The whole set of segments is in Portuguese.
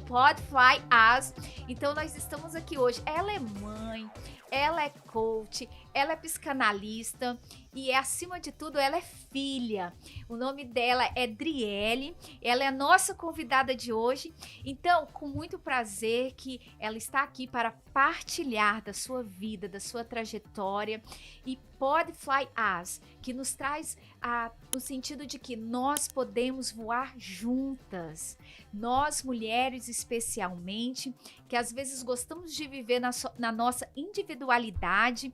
Pod Fly Us. Então nós estamos aqui hoje. Ela é mãe, ela é coach, ela é psicanalista e acima de tudo ela é filha. O nome dela é Driele, ela é a nossa convidada de hoje. Então, com muito prazer que ela está aqui para partilhar da sua vida, da sua trajetória e Pod Fly Us, que nos traz no sentido de que nós podemos voar juntas. Nós, mulheres especialmente, que às vezes gostamos de viver na nossa individualidade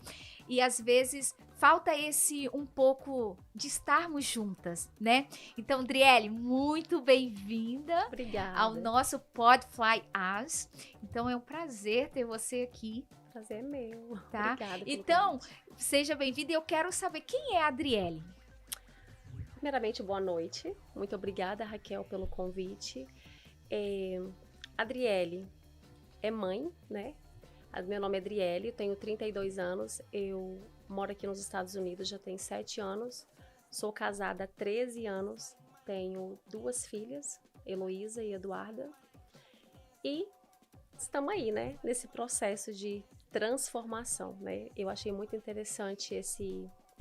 e às vezes falta esse um pouco de estarmos juntas, né? Então, Driele, muito bem-vinda ao nosso Pod Fly Us. Então, é um prazer ter você aqui. Prazer é meu. Tá? Obrigada. Então, seja bem-vinda e eu quero saber quem é a Driele. Primeiramente, boa noite. Muito obrigada, Raquel, pelo convite. A Driele é mãe, né? Meu nome é Driele, tenho 32 anos, eu moro aqui nos Estados Unidos já tem 7 anos, sou casada há 13 anos, tenho 2 filhas, Heloísa e Eduarda, e estamos aí, né? Nesse processo de transformação, né? Eu achei muito interessante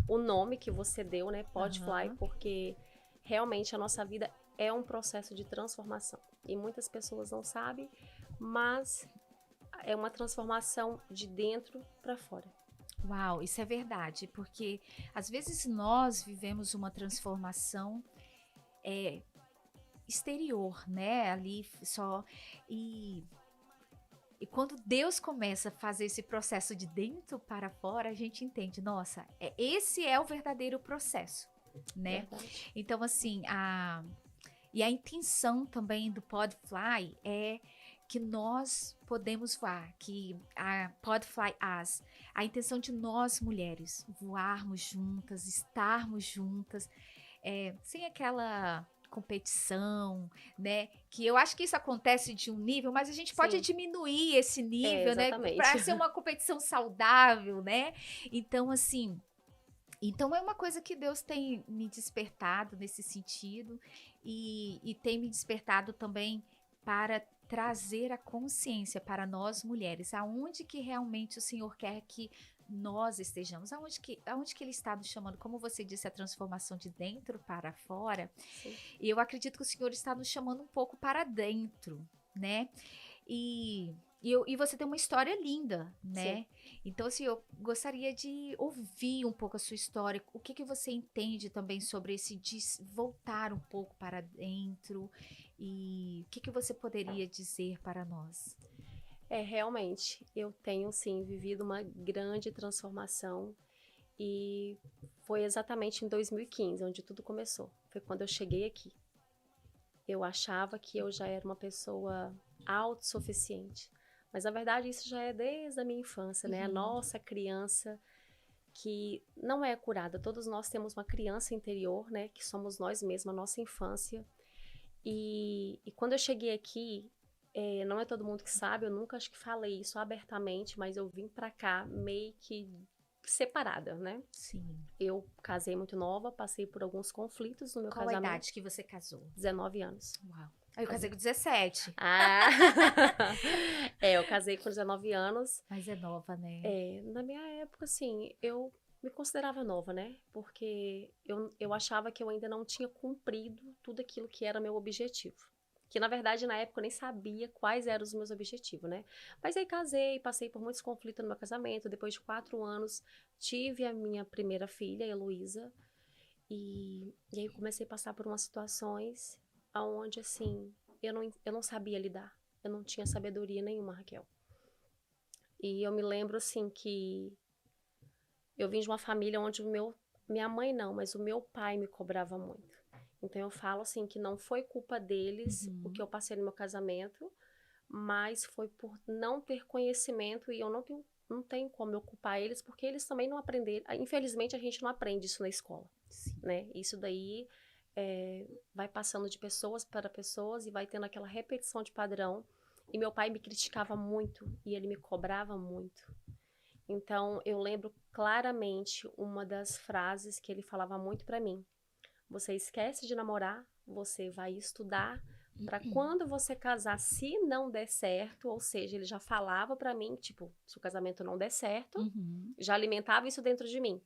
o nome que você deu, né? Pod Fly, porque realmente a nossa vida é um processo de transformação. E muitas pessoas não sabem, mas é uma transformação de dentro para fora. Uau, isso é verdade, porque às vezes nós vivemos uma transformação exterior, né? Ali só. E quando Deus começa a fazer esse processo de dentro para fora, a gente entende, nossa, esse é o verdadeiro processo, né? Verdade. Então, assim, a intenção também do Pod Fly é que nós podemos voar, que a Pod Fly Us, a intenção de nós mulheres voarmos juntas, estarmos juntas, sem aquela competição, né? Que eu acho que isso acontece de um nível, mas a gente pode diminuir esse nível, né? Para ser uma competição saudável, né? Então, assim, é uma coisa que Deus tem me despertado nesse sentido e tem me despertado também para trazer a consciência para nós mulheres, aonde que realmente o Senhor quer que nós estejamos, aonde que Ele está nos chamando, como você disse, a transformação de dentro para fora. Sim. E eu acredito que o Senhor está nos chamando um pouco para dentro, né? E você tem uma história linda, né? Sim. Então, assim, eu gostaria de ouvir um pouco a sua história. O que você entende também sobre esse voltar um pouco para dentro? E o que você poderia dizer para nós? Realmente, eu tenho, sim, vivido uma grande transformação e foi exatamente em 2015, onde tudo começou. Foi quando eu cheguei aqui. Eu achava que eu já era uma pessoa autossuficiente. Mas, na verdade, isso já é desde a minha infância, né? A nossa criança que não é curada. Todos nós temos uma criança interior, né? Que somos nós mesmos, a nossa infância. E quando eu cheguei aqui, não é todo mundo que sabe, eu nunca acho que falei isso abertamente, mas eu vim pra cá meio que separada, né? Sim. Eu casei muito nova, passei por alguns conflitos no meu casamento. Qual a idade que você casou? 19 anos. Uau. Eu casei com 17. Eu casei com 19 anos. Mas é nova, né? Na minha época, assim, eu me considerava nova, né? Porque eu achava que eu ainda não tinha cumprido tudo aquilo que era meu objetivo. Que, na verdade, na época eu nem sabia quais eram os meus objetivos, né? Mas aí casei, passei por muitos conflitos no meu casamento. Depois de 4 anos, tive a minha primeira filha, Heloísa. E aí eu comecei a passar por umas situações onde, assim, eu não sabia lidar. Eu não tinha sabedoria nenhuma, Raquel. E eu me lembro, assim, que eu vim de uma família onde minha mãe não, mas o meu pai me cobrava muito. Então eu falo, assim, que não foi culpa deles o que eu passei no meu casamento, mas foi por não ter conhecimento e eu não tenho como eu culpar eles, porque eles também não aprenderam. Infelizmente, a gente não aprende isso na escola, né? Isso daí vai passando de pessoas para pessoas e vai tendo aquela repetição de padrão. E meu pai me criticava muito e ele me cobrava muito. Então, eu lembro claramente uma das frases que ele falava muito pra mim. Você esquece de namorar, você vai estudar, Para quando você casar, se não der certo, ou seja, ele já falava para mim, tipo, se o casamento não der certo, já alimentava isso dentro de mim.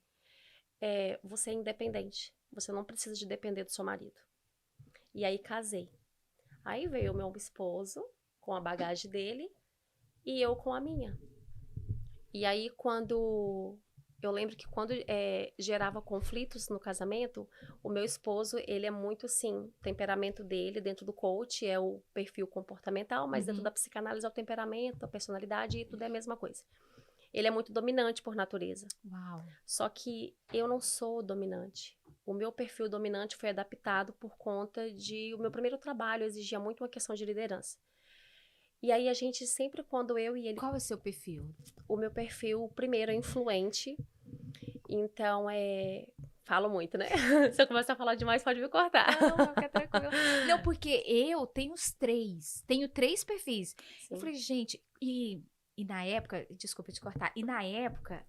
Você é independente, você não precisa de depender do seu marido. E aí casei. Aí veio o meu esposo com a bagagem dele e eu com a minha. E aí eu lembro que quando gerava conflitos no casamento, o meu esposo, ele é muito assim, o temperamento dele dentro do coach é o perfil comportamental, mas dentro da psicanálise é o temperamento, a personalidade e tudo é a mesma coisa. Ele é muito dominante por natureza. Uau. Só que eu não sou dominante. O meu perfil dominante foi adaptado por conta de... O meu primeiro trabalho exigia muito uma questão de liderança. E aí a gente sempre, quando eu e ele... Qual é o seu perfil? O meu perfil, primeiro, é influente. Então, falo muito, né? Se eu começar a falar demais, pode me cortar. Não, fica tranquilo. Não, porque eu tenho os três. Tenho 3 perfis. Sim. Eu falei, gente, e na época... Desculpa te cortar. E na época...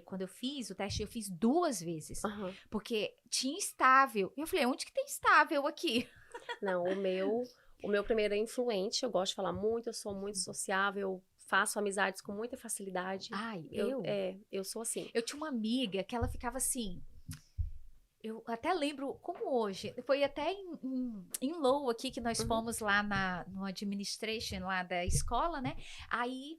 quando eu fiz o teste, eu fiz 2 vezes. Porque tinha estável. E eu falei, onde que tem estável aqui? Não, o meu primeiro é influente. Eu gosto de falar muito, eu sou muito sociável, faço amizades com muita facilidade. Ai, eu sou assim. Eu tinha uma amiga que ela ficava assim... Eu até lembro, como hoje, foi até em Low aqui que nós fomos lá no administration lá da escola, né? Aí...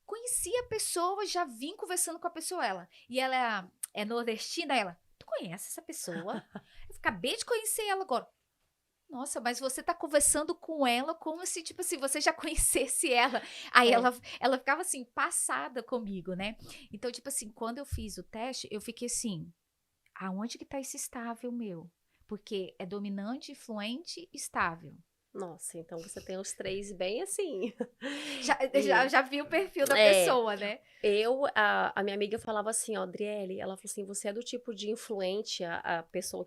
Conhecia a pessoa, já vim conversando com a pessoa, e ela é nordestina, tu conhece essa pessoa? Eu acabei de conhecer ela agora. Nossa, mas você tá conversando com ela como se, tipo assim, você já conhecesse ela. Aí ela ficava assim, passada comigo, né? Então, tipo assim, quando eu fiz o teste, eu fiquei assim, aonde que tá esse estável meu? Porque é dominante, influente, estável. Nossa, então você tem os 3 bem assim. Já vi o perfil da pessoa, né? A minha amiga falava assim, ó, Adriele, ela falou assim, você é do tipo de influente, a pessoa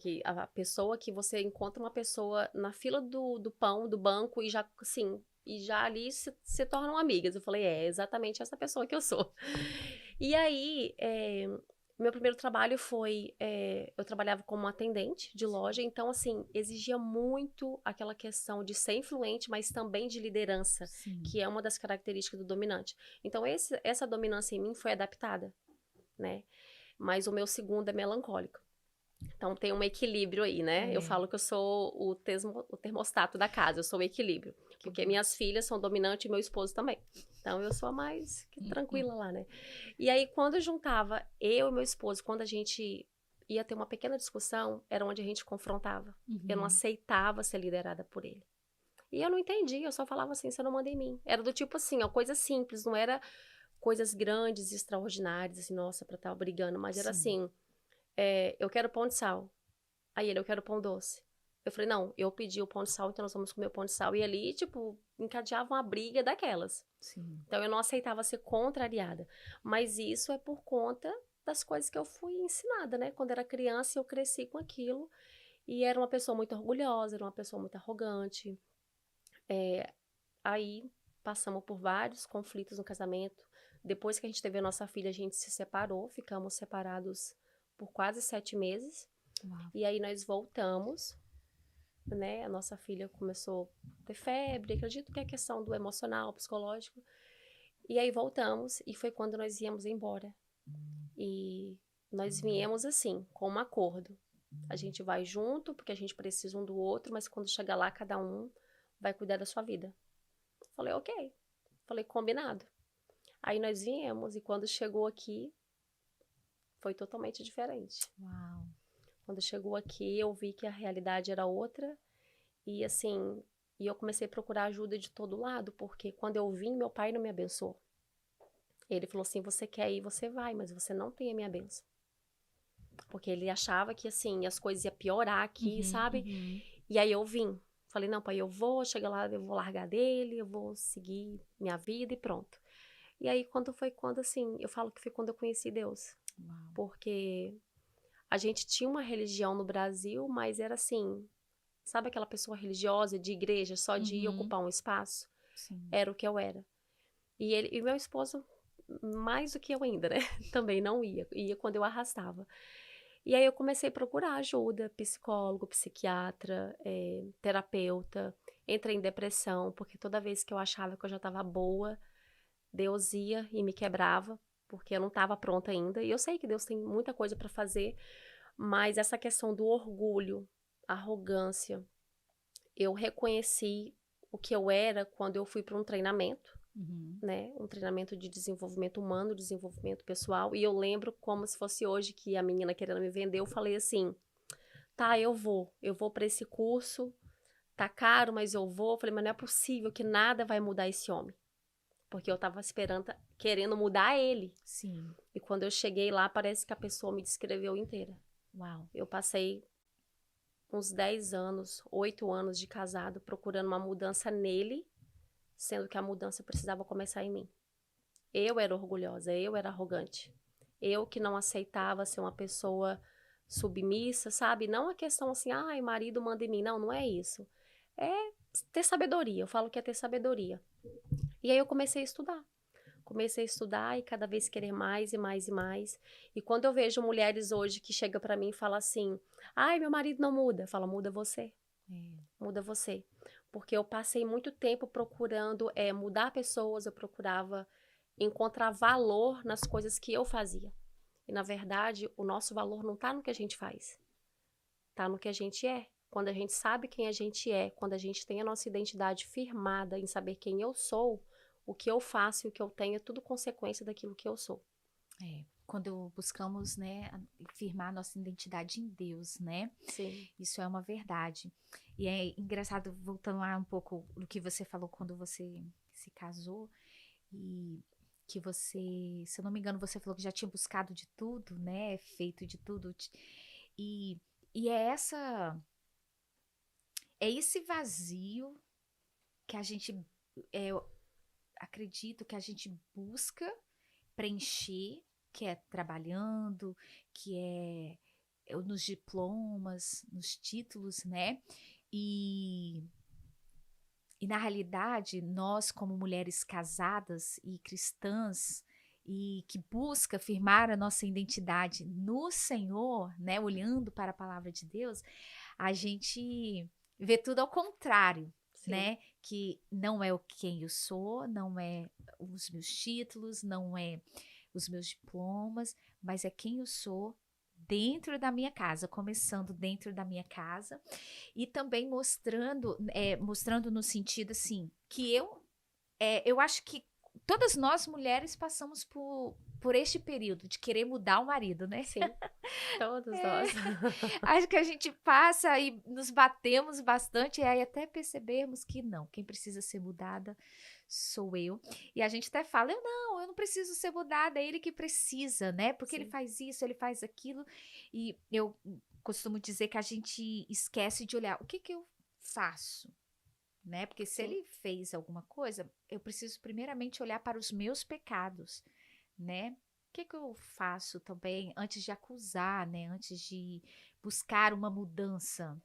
que você encontra uma pessoa na fila do pão, do banco, e já, assim, e já ali se tornam amigas. Eu falei, exatamente essa pessoa que eu sou. E aí, meu primeiro trabalho foi, eu trabalhava como atendente de loja, então, assim, exigia muito aquela questão de ser influente, mas também de liderança, que é uma das características do dominante. Então, essa dominância em mim foi adaptada, né? Mas o meu segundo é melancólico. Então, tem um equilíbrio aí, né? Eu falo que eu sou o termostato da casa, eu sou o equilíbrio. Porque minhas filhas são dominantes e meu esposo também. Então, eu sou a mais tranquila lá, né? E aí, quando juntava eu e meu esposo, quando a gente ia ter uma pequena discussão, era onde a gente confrontava. Eu não aceitava ser liderada por ele. E eu não entendia, eu só falava assim, você não manda em mim. Era do tipo assim, ó, coisa simples, não era coisas grandes, extraordinárias, assim, nossa, pra estar brigando, mas era assim, eu quero pão de sal. Aí ele, eu quero pão doce. Eu falei, não, eu pedi o pão de sal, então nós vamos comer o pão de sal. E ali, tipo, encadeava uma briga daquelas. Então, eu não aceitava ser contrariada. Mas isso é por conta das coisas que eu fui ensinada, né? Quando era criança, eu cresci com aquilo. E era uma pessoa muito orgulhosa, era uma pessoa muito arrogante. Aí, passamos por vários conflitos no casamento. Depois que a gente teve a nossa filha, a gente se separou. Ficamos separados por quase 7 meses. Uau. E aí, nós voltamos, né? A nossa filha começou a ter febre, acredito que é questão do emocional, psicológico. E aí voltamos, e foi quando nós íamos embora. E nós viemos assim, com um acordo. A gente vai junto, porque a gente precisa um do outro, mas quando chegar lá, cada um vai cuidar da sua vida. Falei, ok. Falei, combinado. Aí nós viemos, e quando chegou aqui, foi totalmente diferente. Uau. Quando chegou aqui, eu vi que a realidade era outra. E assim, eu comecei a procurar ajuda de todo lado, porque quando eu vim, meu pai não me abençoou. Ele falou assim, você quer ir, você vai, mas você não tem a minha bênção. Porque ele achava que, assim, as coisas iam piorar aqui, sabe? E aí eu vim. Falei, não, pai, eu vou, chega lá, eu vou largar dele, eu vou seguir minha vida e pronto. E aí, quando assim, eu falo que foi quando eu conheci Deus. Uau. Porque a gente tinha uma religião no Brasil, mas era assim, sabe aquela pessoa religiosa de igreja, só de ir ocupar um espaço? Era o que eu era. E meu esposo, mais do que eu ainda, né? Também não ia. Ia quando eu arrastava. E aí eu comecei a procurar ajuda, psicólogo, psiquiatra, terapeuta. Entrei em depressão, porque toda vez que eu achava que eu já estava boa, Deus ia e me quebrava, porque eu não estava pronta ainda. E eu sei que Deus tem muita coisa para fazer, mas essa questão do orgulho, arrogância, eu reconheci o que eu era quando eu fui para um treinamento, né? Um treinamento de desenvolvimento humano, desenvolvimento pessoal. E eu lembro como se fosse hoje que a menina querendo me vender, eu falei assim, tá, eu vou para esse curso, tá caro, mas eu vou. Eu falei, mas não é possível que nada vai mudar esse homem. Porque eu tava esperando, querendo mudar ele. Sim. E quando eu cheguei lá, parece que a pessoa me descreveu inteira. Uau. Eu passei uns 10 anos, 8 anos de casado, procurando uma mudança nele, sendo que a mudança precisava começar em mim. Eu era orgulhosa, eu era arrogante. Eu que não aceitava ser uma pessoa submissa, sabe? Não a questão assim, ai, marido manda em mim. Não, não é isso. É ter sabedoria. Eu falo que é ter sabedoria. E aí eu comecei a estudar. Comecei a estudar e cada vez querer mais e mais e mais. E quando eu vejo mulheres hoje que chegam pra mim e falam assim, ai, meu marido não muda. Fala, muda você. Muda você. Porque eu passei muito tempo procurando mudar pessoas, eu procurava encontrar valor nas coisas que eu fazia. E, na verdade, o nosso valor não está no que a gente faz. Está no que a gente é. Quando a gente sabe quem a gente é, quando a gente tem a nossa identidade firmada em saber quem eu sou, o que eu faço e o que eu tenho é tudo consequência daquilo que eu sou. Quando buscamos, né, firmar nossa identidade em Deus, né? Sim. Isso é uma verdade. E é engraçado, voltando lá um pouco do que você falou quando você se casou, e que você, se eu não me engano, você falou que já tinha buscado de tudo, né? Feito de tudo. E, e é esse vazio que a gente, eu acredito que a gente busca preencher, que é trabalhando, que é nos diplomas, nos títulos, né? E na realidade, nós como mulheres casadas e cristãs e que busca firmar a nossa identidade no Senhor, né, olhando para a palavra de Deus, a gente vê tudo ao contrário, Sim. né? Que não é o quem eu sou, não é os meus títulos, não é os meus diplomas, mas é quem eu sou dentro da minha casa, começando dentro da minha casa e também mostrando no sentido assim, que eu acho que todas nós mulheres passamos por este período de querer mudar o marido, né? Sim, todos nós. Acho que a gente passa e nos batemos bastante e aí até percebermos que não, quem precisa ser mudada sou eu. E a gente até fala, eu não preciso ser mudada, é ele que precisa, né? Porque Sim. ele faz isso, ele faz aquilo. E eu costumo dizer que a gente esquece de olhar, o que eu faço? Né? Porque se Sim. ele fez alguma coisa, eu preciso primeiramente olhar para os meus pecados, né? O que eu faço também antes de acusar, né? Antes de buscar uma mudança.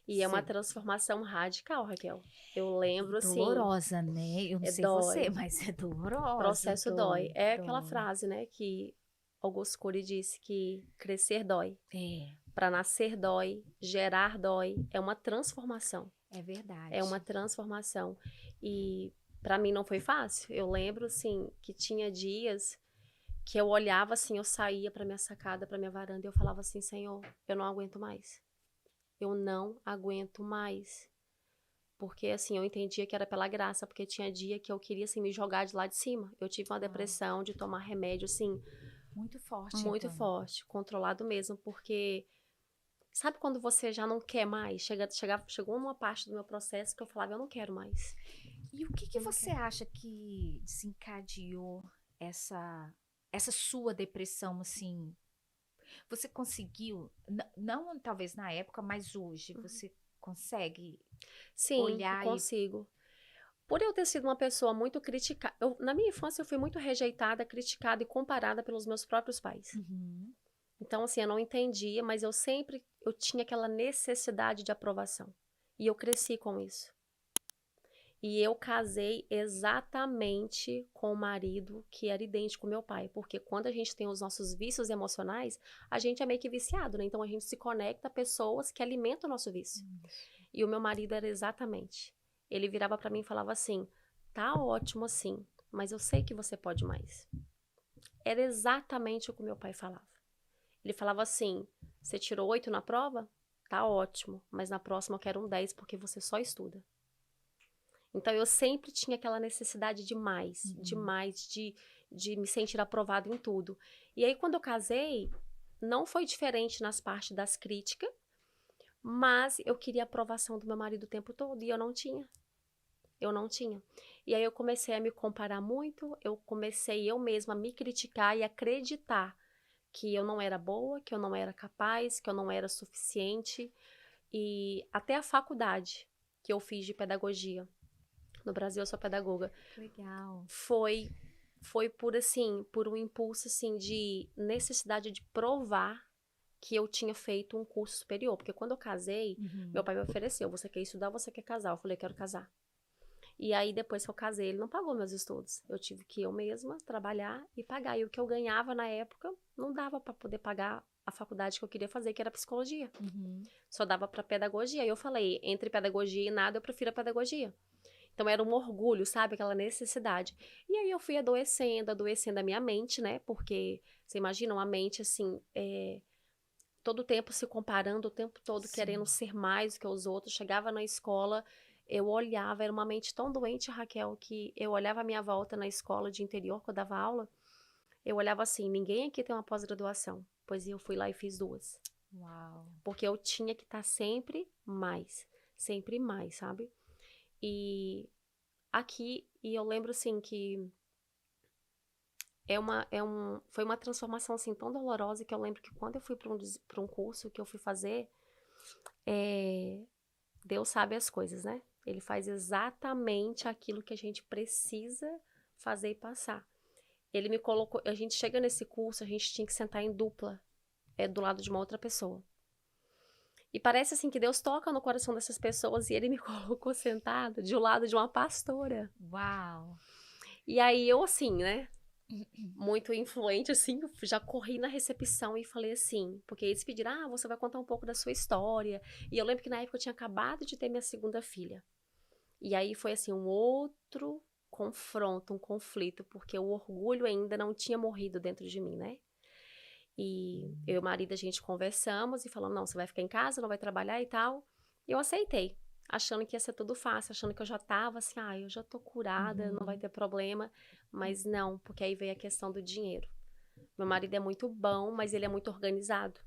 E é uma transformação radical, Raquel. Eu lembro, assim... Dolorosa, né? Eu não sei dói. você, mas é dolorosa. O processo dói. É aquela dói. frase, né, que Augusto Cury disse que crescer dói. É. Para nascer dói, gerar dói. É uma transformação. É verdade. É uma transformação. E para mim não foi fácil. Eu lembro, assim, que tinha dias que eu olhava assim, eu saía para minha sacada, para minha varanda e eu falava assim, Senhor, eu não aguento mais. Eu não aguento mais. Porque, assim, eu entendia que era pela graça, porque tinha dia que eu queria, assim, me jogar de lá de cima. Eu tive uma depressão de tomar remédio, assim... Muito forte, Muito então. forte, controlado mesmo, porque... Sabe quando você já não quer mais? Chegou uma parte do meu processo que eu falava, eu não quero mais. E o que você acha que desencadeou essa sua depressão, assim? Você conseguiu, não talvez na época, mas hoje, você consegue olhar consigo. Por eu ter sido uma pessoa muito criticada... Na minha infância, eu fui muito rejeitada, criticada e comparada pelos meus próprios pais. Uhum. Então, assim, eu não entendia, mas eu tinha aquela necessidade de aprovação. E eu cresci com isso. E eu casei exatamente com o marido que era idêntico ao meu pai. Porque quando a gente tem os nossos vícios emocionais, a gente é meio que viciado, né? Então, a gente se conecta a pessoas que alimentam o nosso vício. E o meu marido era exatamente. ele virava pra mim e falava assim, tá ótimo assim, mas eu sei que você pode mais. Era exatamente o que meu pai falava. Ele falava assim, você tirou 8 na prova? Tá ótimo, mas na próxima eu quero um 10 porque você só estuda. Então eu sempre tinha aquela necessidade de mais, de me sentir aprovado em tudo. E aí quando eu casei, não foi diferente nas partes das críticas, mas eu queria a aprovação do meu marido o tempo todo e eu não tinha. Eu não tinha. E aí eu comecei a me comparar muito, eu comecei eu mesma a me criticar e acreditar que eu não era boa, que eu não era capaz, que eu não era suficiente. E até a faculdade que eu fiz de pedagogia, no Brasil eu sou pedagoga, Legal. foi por assim, por um impulso assim de necessidade de provar que eu tinha feito um curso superior, porque quando eu casei, meu pai me ofereceu, você quer estudar, você quer casar? Eu falei, quero casar. E aí depois que eu casei, ele não pagou meus estudos. Eu tive que eu mesma trabalhar e pagar. E o que eu ganhava na época não dava para poder pagar a faculdade que eu queria fazer, que era psicologia. Só dava para pedagogia. E eu falei, entre pedagogia e nada, eu prefiro a pedagogia. Então era um orgulho, sabe? Aquela necessidade. E aí eu fui adoecendo a minha mente, né? Porque, você imagina, uma mente assim, todo o tempo se comparando, o tempo todo querendo ser mais do que os outros. Chegava na escola, eu olhava, era uma mente tão doente, Raquel, que eu olhava a minha volta na escola de interior, que eu dava aula, eu olhava assim, ninguém aqui tem uma pós-graduação. Pois eu fui lá e fiz 2. Uau. Porque eu tinha que estar sempre mais, sabe? E aqui, e eu lembro assim que foi uma transformação assim tão dolorosa que eu lembro que quando eu fui para um curso que eu fui fazer, Deus sabe as coisas, né? Ele faz exatamente aquilo que a gente precisa fazer e passar. Ele me colocou, a gente chega nesse curso, a gente tinha que sentar em dupla, do lado de uma outra pessoa. E parece assim que Deus toca no coração dessas pessoas e ele me colocou sentada de um lado de uma pastora. Uau. E aí eu assim, né? Muito influente, assim, já corri na recepção e falei assim, porque eles pediram, você vai contar um pouco da sua história. E eu lembro que na época eu tinha acabado de ter minha segunda filha. E aí foi assim, um outro confronto, um conflito, porque o orgulho ainda não tinha morrido dentro de mim, né? E eu e o marido, a gente conversamos e falamos, não, você vai ficar em casa, não vai trabalhar e tal. E eu aceitei, achando que ia ser tudo fácil, achando que eu já tava assim, eu já tô curada, não vai ter problema. Mas não, porque aí veio a questão do dinheiro. Meu marido é muito bom, mas ele é muito organizado.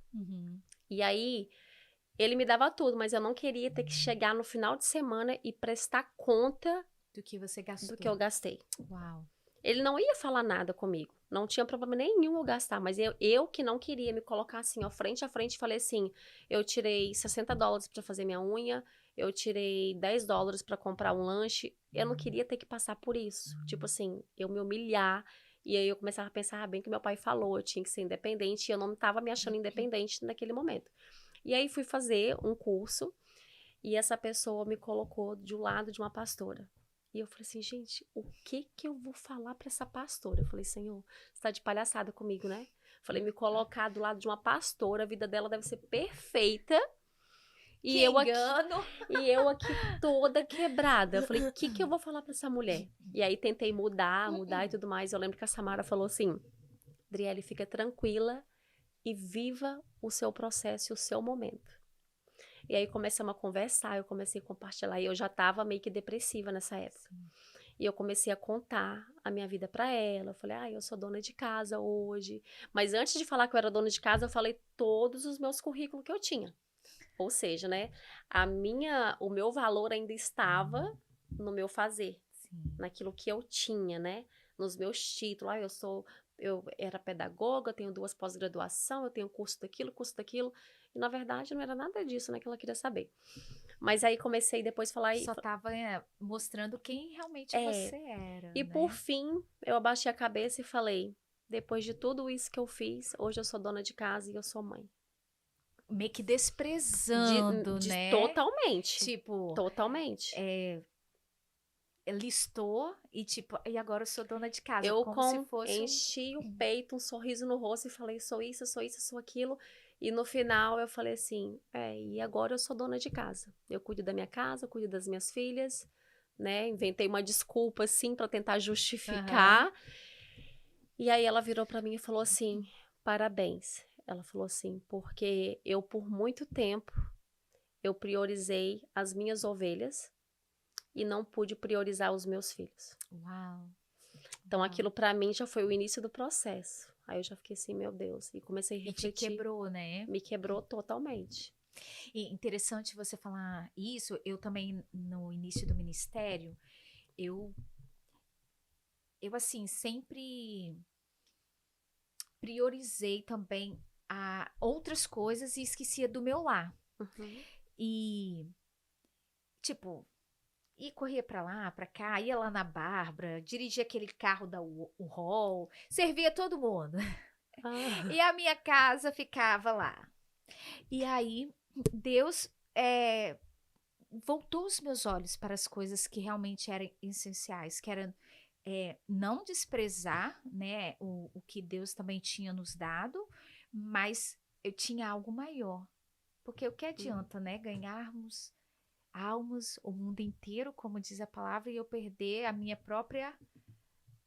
E aí, ele me dava tudo, mas eu não queria ter que chegar no final de semana e prestar conta Do que você gastou. do que eu gastei. Uau. Ele não ia falar nada comigo. Não tinha problema nenhum eu gastar, mas eu que não queria me colocar assim, ó, frente a frente, falei assim, eu tirei $60 para fazer minha unha, eu tirei $10 para comprar um lanche, eu não queria ter que passar por isso. Tipo assim, eu me humilhar, e aí eu começava a pensar, bem que meu pai falou, eu tinha que ser independente, e eu não estava me achando independente naquele momento. E aí fui fazer um curso, e essa pessoa me colocou de um lado de uma pastora. E eu falei assim, gente, o que que eu vou falar pra essa pastora? Eu falei, Senhor, você tá de palhaçada comigo, né? Falei, me colocar do lado de uma pastora, a vida dela deve ser perfeita. E eu aqui toda quebrada. Eu falei, o que que eu vou falar pra essa mulher? E aí tentei mudar e tudo mais. Eu lembro que a Samara falou assim, Adriele, fica tranquila e viva o seu processo e o seu momento. E aí começamos a conversar, eu comecei a compartilhar, e eu já estava meio que depressiva nessa época. E eu comecei a contar a minha vida para ela, eu falei, eu sou dona de casa hoje. Mas antes de falar que eu era dona de casa, eu falei todos os meus currículos que eu tinha. Ou seja, né, o meu valor ainda estava no meu fazer, naquilo que eu tinha, né, nos meus títulos. Eu era pedagoga, eu tenho 2 pós-graduação, eu tenho curso daquilo. E, na verdade, não era nada disso, né, que ela queria saber. Mas aí comecei depois a falar... Só tava mostrando quem realmente você era, E né? por fim, eu abaixei a cabeça e falei, depois de tudo isso que eu fiz, hoje eu sou dona de casa e eu sou mãe. Meio que desprezando, né? Totalmente. Tipo... Totalmente. Listou e agora eu sou dona de casa. Eu como se fosse enchi o peito, um sorriso no rosto e falei, sou isso, sou aquilo. E no final eu falei assim, e agora eu sou dona de casa. Eu cuido da minha casa, eu cuido das minhas filhas, né? Inventei uma desculpa, assim, pra tentar justificar. E aí ela virou pra mim e falou assim, parabéns. Ela falou assim, porque eu por muito tempo, eu priorizei as minhas ovelhas e não pude priorizar os meus filhos. Uau. Então Uau. aquilo pra mim já foi o início do processo. Aí eu já fiquei assim, meu Deus, e comecei a E te refletir. quebrou, né? Me quebrou totalmente. E interessante você falar isso. Eu também, no início do ministério, eu assim, sempre priorizei também outras coisas e esquecia do meu lar. Uhum. E, tipo, e corria pra lá, pra cá, ia lá na Bárbara, dirigia aquele carro da U-Haul, servia todo mundo. Ah, E a minha casa ficava lá. E aí, Deus voltou os meus olhos para as coisas que realmente eram essenciais, que eram não desprezar, né, o que Deus também tinha nos dado, mas eu tinha algo maior. Porque o que adianta, né, ganharmos almas, o mundo inteiro, como diz a palavra, e eu perder a minha própria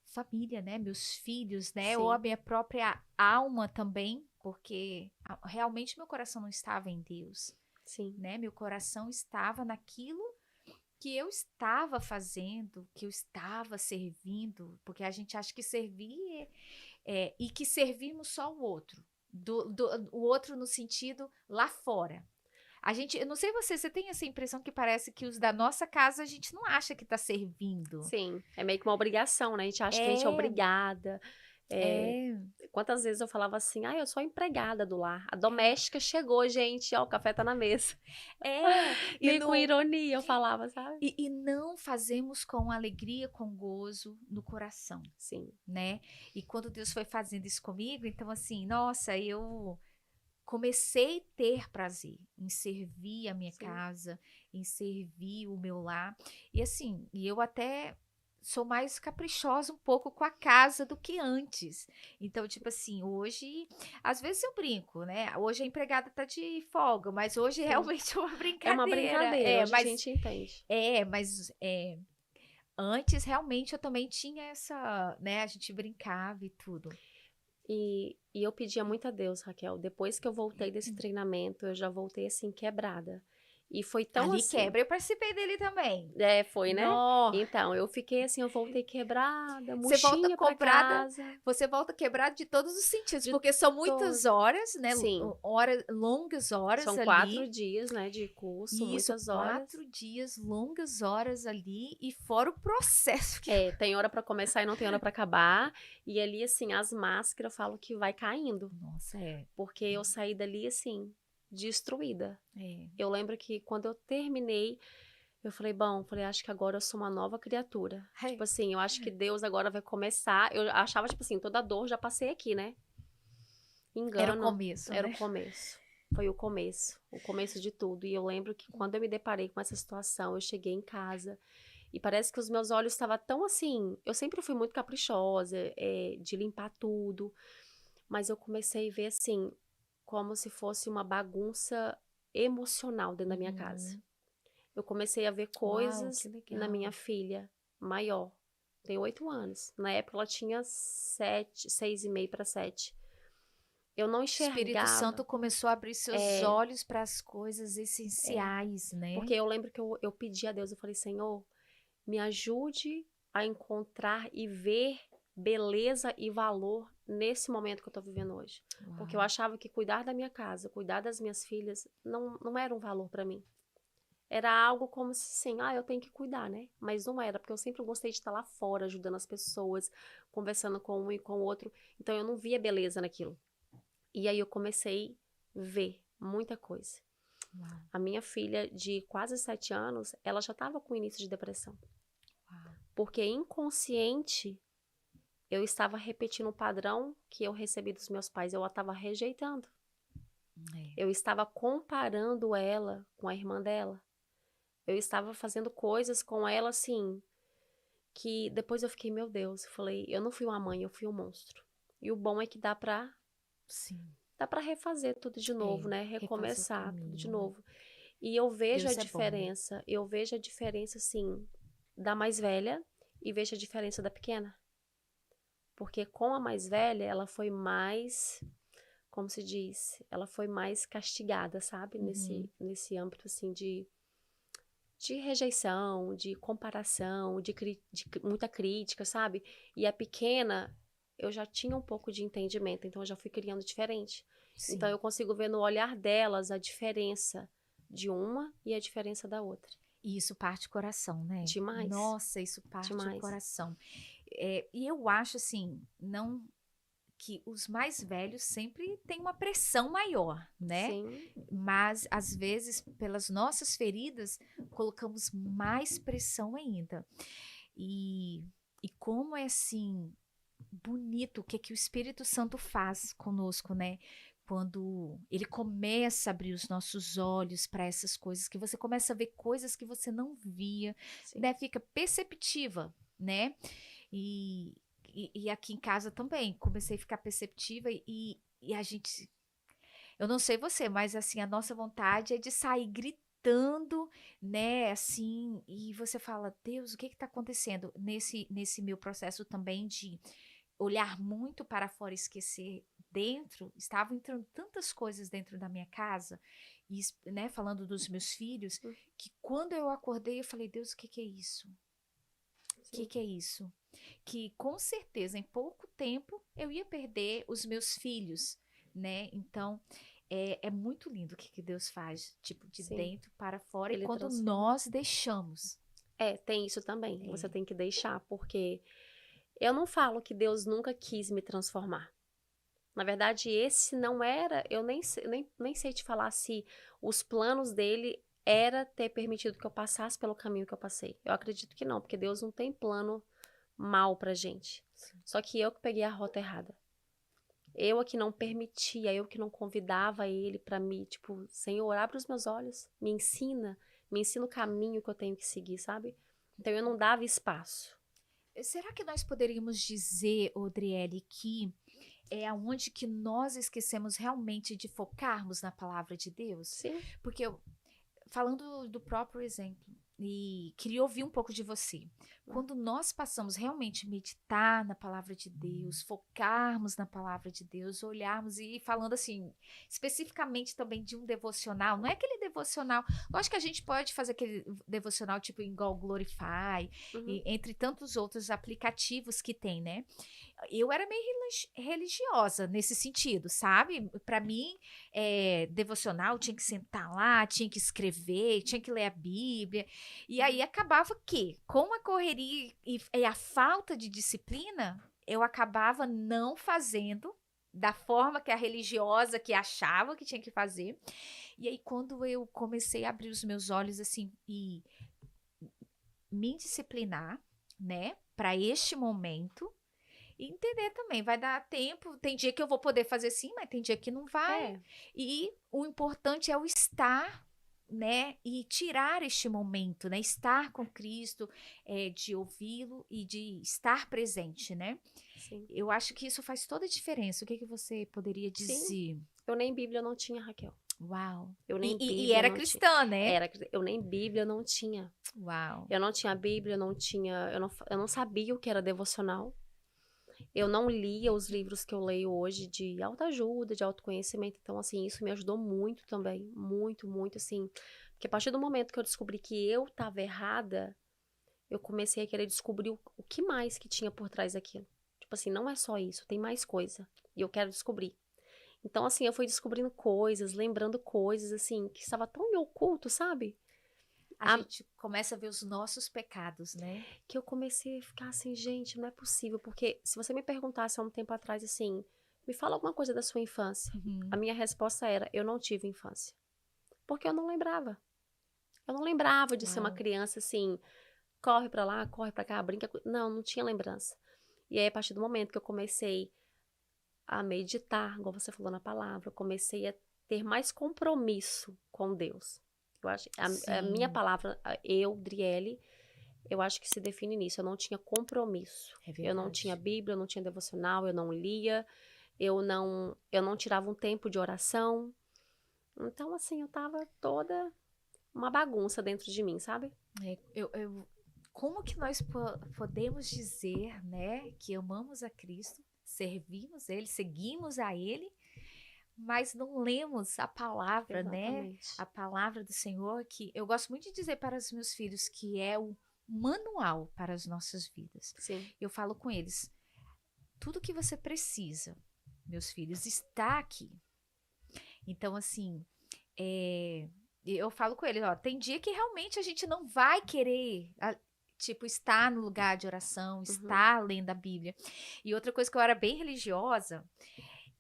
família, né, meus filhos, né, ou a sim, minha própria alma também, porque realmente meu coração não estava em Deus, sim, né, meu coração estava naquilo que eu estava fazendo, que eu estava servindo, porque a gente acha que servir e que servimos só o outro, o outro no sentido lá fora. A gente, eu não sei você tem essa impressão que parece que os da nossa casa a gente não acha que está servindo. sim. É meio que uma obrigação, né? A gente acha que a gente é É, obrigada. É, é, quantas vezes eu falava assim, eu sou a empregada do lar. A doméstica chegou, gente, ó, o café tá na mesa. e Meio com no ironia eu falava, sabe? e não fazemos com alegria, com gozo no coração, Sim, né? E quando Deus foi fazendo isso comigo, então assim, nossa, eu comecei a ter prazer em servir a minha sim. casa, em servir o meu lar. E assim, e eu até sou mais caprichosa um pouco com a casa do que antes. Então, tipo assim, hoje, às vezes eu brinco, né? Hoje a empregada tá de folga, mas hoje Sim. realmente é uma É uma brincadeira. brincadeira, hoje a gente entende. Mas antes realmente eu também tinha essa, né? A gente brincava e tudo. E eu pedia muito a Deus, Raquel. Depois que eu voltei desse treinamento, eu já voltei assim, quebrada. E foi tão Ali assim. quebra, eu participei dele também. É, foi, né? Nó, Então, eu fiquei assim, eu voltei quebrada, você volta murchinha pra cobrada, casa. você volta quebrada de todos os sentidos, De porque são muitas todo. horas, né? Sim, Longas horas são 4 ali. dias, né, de curso, E isso, muitas horas. 4 dias, longas horas ali, e fora o processo que. É, tem hora pra começar e não tem hora pra acabar. E ali, assim, as máscaras eu falo que vai caindo. Nossa, Porque eu saí dali, assim, destruída. é. Eu lembro que quando eu terminei, eu falei, acho que agora eu sou uma nova criatura. É. Tipo assim, eu acho que Deus agora vai começar. Eu achava, tipo assim, toda dor já passei aqui, né? Era o Engano, começo, era o né? começo. Foi o começo de tudo. E eu lembro que quando eu me deparei com essa situação, eu cheguei em casa e parece que os meus olhos estavam tão assim. Eu sempre fui muito caprichosa, de limpar tudo, mas eu comecei a ver assim, como se fosse uma bagunça emocional dentro da minha casa. Uhum. Eu comecei a ver Uau, que coisas na minha legal. filha maior. Tem 8 anos. Na época ela tinha 7, 6,5 para 7. Eu não O Espírito enxergava. Santo começou a abrir seus É, olhos para as coisas é. essenciais, né? Porque eu lembro que eu pedi a Deus, eu falei, Senhor, me ajude a encontrar e ver beleza e valor nesse momento que eu tô vivendo hoje. Porque eu Uau. achava que cuidar da minha casa, cuidar das minhas filhas, não era um valor para mim. Era algo como se, assim, eu tenho que cuidar, né? Mas não era, porque eu sempre gostei de estar lá fora, ajudando as pessoas, conversando com um e com o outro. Então eu não via beleza naquilo. E aí eu comecei a ver muita coisa. Uau. A minha filha, de quase 7 anos, ela já estava com início de depressão. Uau. Porque inconsciente, eu estava repetindo um padrão que eu recebi dos meus pais. Eu a estava rejeitando. É. Eu estava comparando ela com a irmã dela. Eu estava fazendo coisas com ela, assim, que depois eu fiquei, meu Deus, eu falei, eu não fui uma mãe, eu fui um monstro. E o bom é que Sim. dá pra refazer tudo de novo, né? Refazer o Recomeçar tudo de caminho. novo. E eu vejo a Deus é bom, né? diferença, assim, da mais velha e vejo a diferença da pequena. Porque com a mais velha, ela foi mais, como se diz, ela foi mais castigada, sabe? Nesse âmbito, assim, de rejeição, de comparação, de muita crítica, sabe? E a pequena, eu já tinha um pouco de entendimento, então eu já fui criando diferente. Sim. Então eu consigo ver no olhar delas a diferença de uma e a diferença da outra. E isso parte do coração, né? Demais. Nossa, isso parte do Demais. coração. E eu acho assim, não que os mais velhos sempre têm uma pressão maior, né? Sim. Mas às vezes, pelas nossas feridas, colocamos mais pressão ainda. E como é assim bonito o que o Espírito Santo faz conosco, né? Quando ele começa a abrir os nossos olhos para essas coisas, que você começa a ver coisas que você não via, Sim. né? Fica perceptiva, né? E aqui em casa também, comecei a ficar perceptiva e a gente... Eu não sei você, mas assim, a nossa vontade é de sair gritando, né, assim, e você fala, Deus, o que está acontecendo nesse meu processo também de olhar muito para fora e esquecer dentro, estavam entrando tantas coisas dentro da minha casa, e, né, falando dos meus filhos, que quando eu acordei, eu falei, Deus, o que é isso? O que é isso? Que com certeza, em pouco tempo, eu ia perder os meus filhos, né? Então, é muito lindo o que Deus faz, tipo, de Sim. dentro para fora, Ele e quando transforma. nós deixamos. Tem isso também. Você tem que deixar, porque eu não falo que Deus nunca quis me transformar. Na verdade, esse não era, eu nem sei te falar se os planos dele era ter permitido que eu passasse pelo caminho que eu passei. Eu acredito que não, porque Deus não tem plano mal pra gente. Sim. Só que eu que peguei a rota errada. Eu que não permitia, eu que não convidava ele pra me, tipo, Senhor, abre os meus olhos, me ensina o caminho que eu tenho que seguir, sabe? Então eu não dava espaço. Será que nós poderíamos dizer, Odriele, que é aonde que nós esquecemos realmente de focarmos na palavra de Deus? Sim. Porque falando do próprio exemplo, e queria ouvir um pouco de você. Quando nós passamos realmente a meditar na palavra de Deus, focarmos na palavra de Deus, olharmos e falando assim, especificamente também de um devocional, não é aquele devocional, lógico que a gente pode fazer aquele devocional tipo igual Glorify, e entre tantos outros aplicativos que tem, né? Eu era meio religiosa nesse sentido, sabe? Para mim, devocional tinha que sentar lá, tinha que escrever, tinha que ler a Bíblia. E aí acabava que, com a correria e a falta de disciplina, eu acabava não fazendo da forma que a religiosa que achava que tinha que fazer. E aí, quando eu comecei a abrir os meus olhos assim e me disciplinar, né, para este momento, e entender também, vai dar tempo, tem dia que eu vou poder fazer sim, mas tem dia que não vai. E o importante é o estar, né, e tirar este momento, né, estar com Cristo, de ouvi-lo e de estar presente, né? Sim. Eu acho que isso faz toda a diferença. O que você poderia dizer? Sim. Eu nem Bíblia não tinha, Raquel. Uau. Eu nem Bíblia e era não cristã, né? Eu nem Bíblia não tinha. Uau. Eu não tinha Bíblia, eu não sabia o que era devocional. Eu não lia os livros que eu leio hoje de autoajuda, de autoconhecimento. Então, assim, isso me ajudou muito também. Muito, muito, assim. Porque a partir do momento que eu descobri que eu estava errada, eu comecei a querer descobrir o que mais que tinha por trás daquilo. Tipo assim, não é só isso, tem mais coisa. E eu quero descobrir. Então, assim, eu fui descobrindo coisas, lembrando coisas, assim, que estava tão me oculto, sabe? A gente começa a ver os nossos pecados, né? Que eu comecei a ficar assim, gente, não é possível. Porque se você me perguntasse há um tempo atrás, assim, me fala alguma coisa da sua infância. A minha resposta era, eu não tive infância. Porque eu não lembrava. Eu não lembrava de ser uma criança, assim, corre pra lá, corre pra cá, brinca. Não tinha lembrança. E aí, a partir do momento que eu comecei a meditar, igual você falou na palavra, eu comecei a ter mais compromisso com Deus. Eu acho, a minha palavra, eu, Driele, eu acho que se define nisso. Eu não tinha compromisso. Eu não tinha Bíblia, eu não tinha devocional, eu não lia, eu não tirava um tempo de oração. Então, assim, eu tava toda uma bagunça dentro de mim, sabe? como que nós podemos dizer, né, que amamos a Cristo, servimos Ele, seguimos a Ele, mas não lemos a palavra, né? Exatamente. A palavra do Senhor, que eu gosto muito de dizer para os meus filhos que é o manual para as nossas vidas. Sim. Eu falo com eles, tudo que você precisa, meus filhos, está aqui. Então, assim, eu falo com eles, ó, tem dia que realmente a gente não vai querer, tipo, estar no lugar de oração, estar lendo a Bíblia. E outra coisa que eu era bem religiosa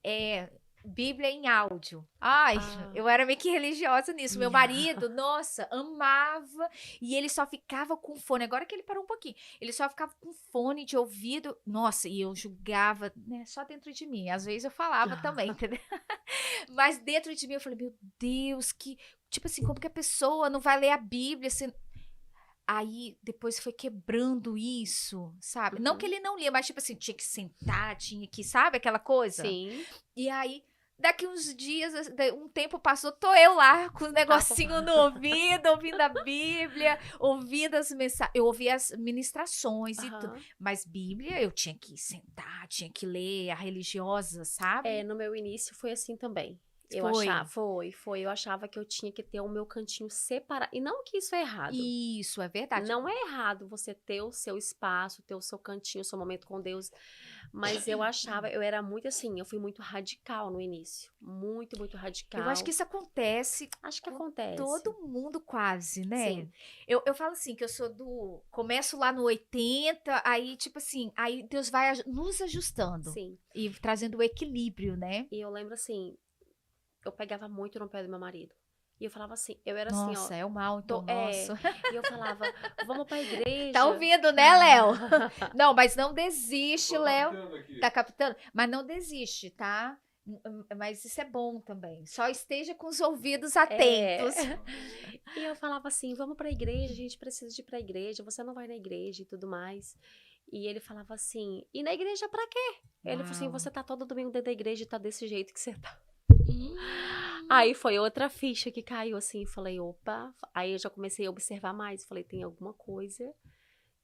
é Bíblia em áudio. Ai, eu era meio que religiosa nisso. Meu marido, nossa, amava. E ele só ficava com fone. Agora que ele parou um pouquinho. Ele só ficava com fone de ouvido. Nossa, e eu julgava, né? Só dentro de mim. Às vezes eu falava também, entendeu? Mas dentro de mim eu falei, meu Deus, que... Tipo assim, como que a pessoa não vai ler a Bíblia? Assim... Aí, depois foi quebrando isso, sabe? Não que ele não lia, mas tipo assim, tinha que sentar, tinha que, sabe? Aquela coisa. Sim. E aí, daqui uns dias, um tempo passou, tô eu lá com o negocinho no ouvido, ouvindo a Bíblia, ouvindo as mensagens. Eu ouvia as ministrações e tudo. Mas Bíblia, eu tinha que sentar, tinha que ler a religiosa, sabe? No meu início foi assim também. Foi. Eu achava que eu tinha que ter o meu cantinho separado. E não que isso é errado. Isso, é verdade. Não é errado você ter o seu espaço, ter o seu cantinho, o seu momento com Deus. Mas eu achava, eu era muito assim, eu fui muito radical no início. Muito, muito radical. Eu acho que isso acontece. Acho que com acontece. todo mundo quase, né? Sim. Eu falo assim, que eu sou do... Começo lá no 80, aí tipo assim, aí Deus vai nos ajustando. Sim. E trazendo o equilíbrio, né? E eu lembro assim, eu pegava muito no pé do meu marido. E eu falava assim, eu era Nossa, assim, ó. Nossa, é o mal, então, nosso. E eu falava, vamos pra igreja. Tá ouvindo, né, Léo? Não, mas não desiste, Léo. Tá captando? Mas não desiste, tá? Mas isso é bom também. Só esteja com os ouvidos atentos. E eu falava assim, vamos pra igreja, a gente precisa de ir pra igreja, você não vai na igreja e tudo mais. E ele falava assim, e na igreja pra quê? Ele falou assim, você tá todo domingo dentro da igreja e tá desse jeito que você tá. Aí foi outra ficha que caiu assim, falei, opa. Aí eu já comecei a observar mais, falei, tem alguma coisa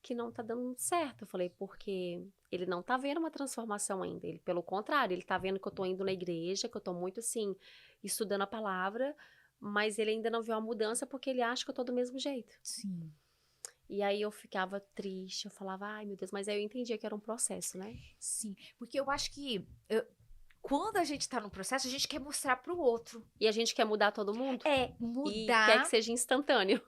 que não tá dando certo. Eu falei, porque ele não tá vendo uma transformação ainda. Ele, pelo contrário, ele tá vendo que eu tô indo na igreja, que eu tô muito assim, estudando a palavra, mas ele ainda não viu a mudança porque ele acha que eu tô do mesmo jeito. Sim. E aí eu ficava triste, eu falava, ai meu Deus, mas aí eu entendia que era um processo, né? Sim, porque eu acho que quando a gente tá no processo, a gente quer mostrar pro outro. E a gente quer mudar todo mundo? Mudar. E quer que seja instantâneo.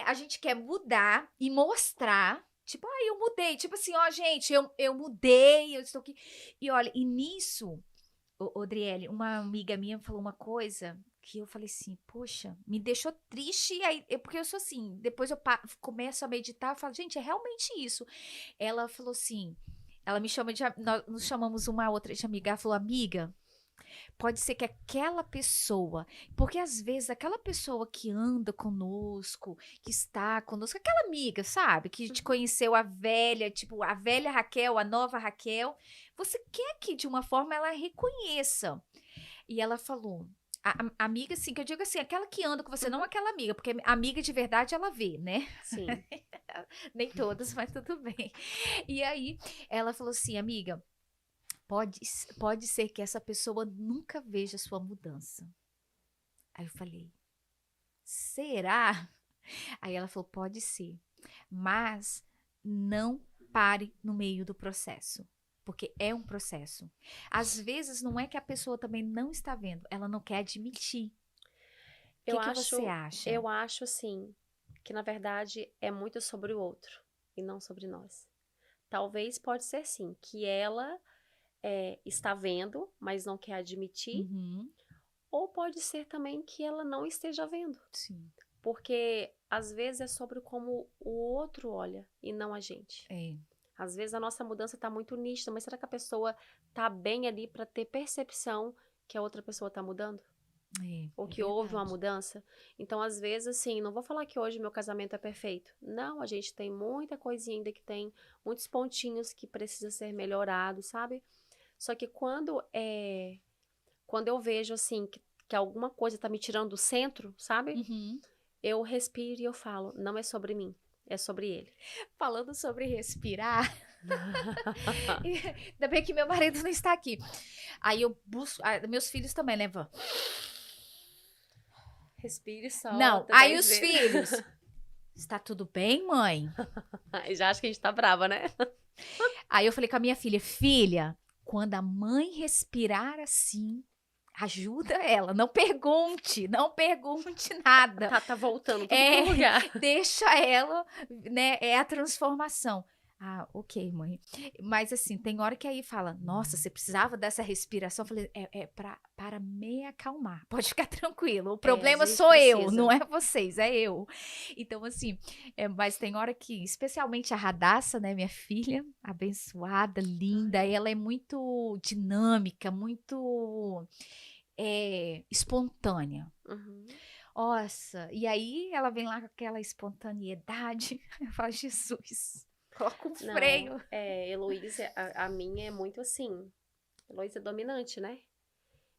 A gente quer mudar e mostrar. Tipo, eu mudei. Tipo assim, ó, gente, eu mudei, eu estou aqui. E olha, e nisso, Odriele, uma amiga minha falou uma coisa que eu falei assim, poxa, me deixou triste. Aí, porque eu sou assim, depois eu começo a meditar, eu falo, gente, é realmente isso. Ela falou assim, ela me chama nós nos chamamos uma outra de amiga, ela falou, amiga, pode ser que aquela pessoa, porque às vezes aquela pessoa que anda conosco, que está conosco, aquela amiga, sabe? Que te conheceu a velha, tipo, a velha Raquel, a nova Raquel, você quer que de uma forma ela reconheça. E ela falou, a amiga, assim, que eu digo assim, aquela que anda com você, não aquela amiga, porque amiga de verdade ela vê, né? Sim. Nem todas, mas tudo bem. E aí, ela falou assim, amiga, pode ser que essa pessoa nunca veja sua mudança. Aí eu falei, será? Aí ela falou, pode ser, mas não pare no meio do processo. Porque é um processo. Às vezes não é que a pessoa também não está vendo, ela não quer admitir. O que você acha? Eu acho assim, que na verdade é muito sobre o outro e não sobre nós. Talvez pode ser sim, que ela está vendo, mas não quer admitir. Uhum. Ou pode ser também que ela não esteja vendo. Sim. Porque às vezes é sobre como o outro olha e não a gente. Às vezes a nossa mudança está muito nítida, mas será que a pessoa está bem ali para ter percepção que a outra pessoa está mudando? Ou que houve uma mudança? Então, às vezes, assim, não vou falar que hoje meu casamento é perfeito. Não, a gente tem muita coisinha ainda que tem muitos pontinhos que precisa ser melhorado, sabe? Só que quando eu vejo, assim, que alguma coisa está me tirando do centro, sabe? Uhum. Eu respiro e eu falo, não é sobre mim. É sobre ele. Falando sobre respirar, ainda bem que meu marido não está aqui. Aí eu busco, meus filhos também, né, Van? Respire e Não, solta aí 10 os vezes. filhos. Está tudo bem, mãe? Já acho que a gente tá brava, né? Aí eu falei com a minha filha, filha, quando a mãe respirar assim, ajuda ela, não pergunte nada. Tá voltando tudo É, pro lugar. deixa ela, né? É a transformação. Ah, ok, mãe. Mas assim, tem hora que aí fala, nossa, você precisava dessa respiração. Eu falei, para me acalmar. Pode ficar tranquilo. O Às problema vezes sou eu, precisa. não é vocês, é eu. Então, assim, mas tem hora que, especialmente a Radassa, né, minha filha, abençoada, linda, ela é muito dinâmica, muito espontânea. Uhum. Nossa, e aí ela vem lá com aquela espontaneidade. Eu falo, Jesus, coloca um freio. Não, Heloísa, a minha é muito assim. Heloísa é dominante, né?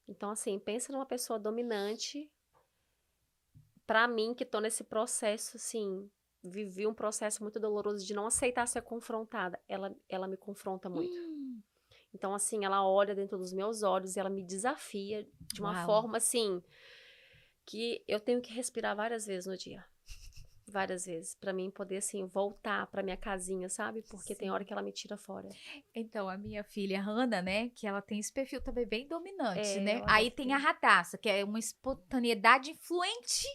Então, assim, pensa numa pessoa dominante. Pra mim, que tô nesse processo, assim, vivi um processo muito doloroso de não aceitar ser confrontada. Ela me confronta muito. Então, assim, ela olha dentro dos meus olhos e ela me desafia de uma Uau. forma, assim, que eu tenho que respirar várias vezes no dia. Várias vezes. Pra mim poder, assim, voltar pra minha casinha, sabe? Porque tem hora que ela me tira fora. Então, a minha filha, Hannah, né, que ela tem esse perfil também bem dominante, né? Ela Aí deve tem ter. a Radassa, que é uma espontaneidade influente.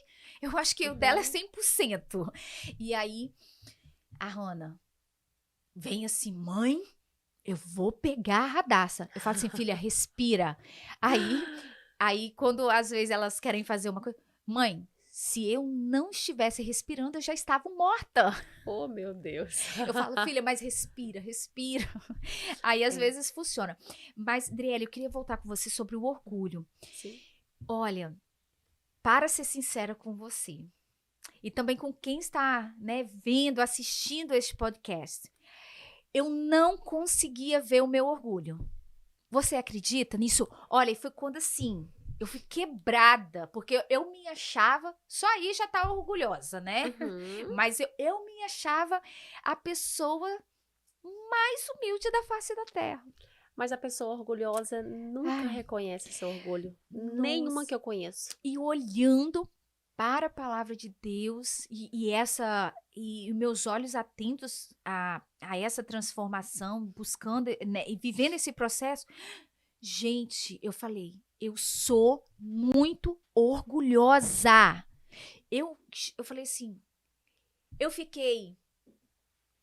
Eu acho que o dela é 100%. E aí, a Hannah vem assim, mãe, eu vou pegar a Radassa. Eu falo assim, filha, respira. Aí, quando às vezes elas querem fazer uma coisa, mãe, se eu não estivesse respirando, eu já estava morta. Oh, meu Deus. Eu falo, filha, mas respira, respira. Aí às vezes funciona. Mas, Driele, eu queria voltar com você sobre o orgulho. Sim. Olha, para ser sincera com você, e também com quem está, né, vendo, assistindo este podcast, eu não conseguia ver o meu orgulho. Você acredita nisso? Olha, e foi quando assim, eu fui quebrada, porque eu me achava, só aí já tá orgulhosa, né? Uhum. Mas eu me achava a pessoa mais humilde da face da terra. Mas a pessoa orgulhosa nunca Ai, reconhece seu orgulho. Nenhuma nossa. que eu conheço. E olhando para a palavra de Deus e meus olhos atentos a essa transformação, buscando, né, e vivendo esse processo, gente, eu falei, eu sou muito orgulhosa. Eu falei assim, eu fiquei,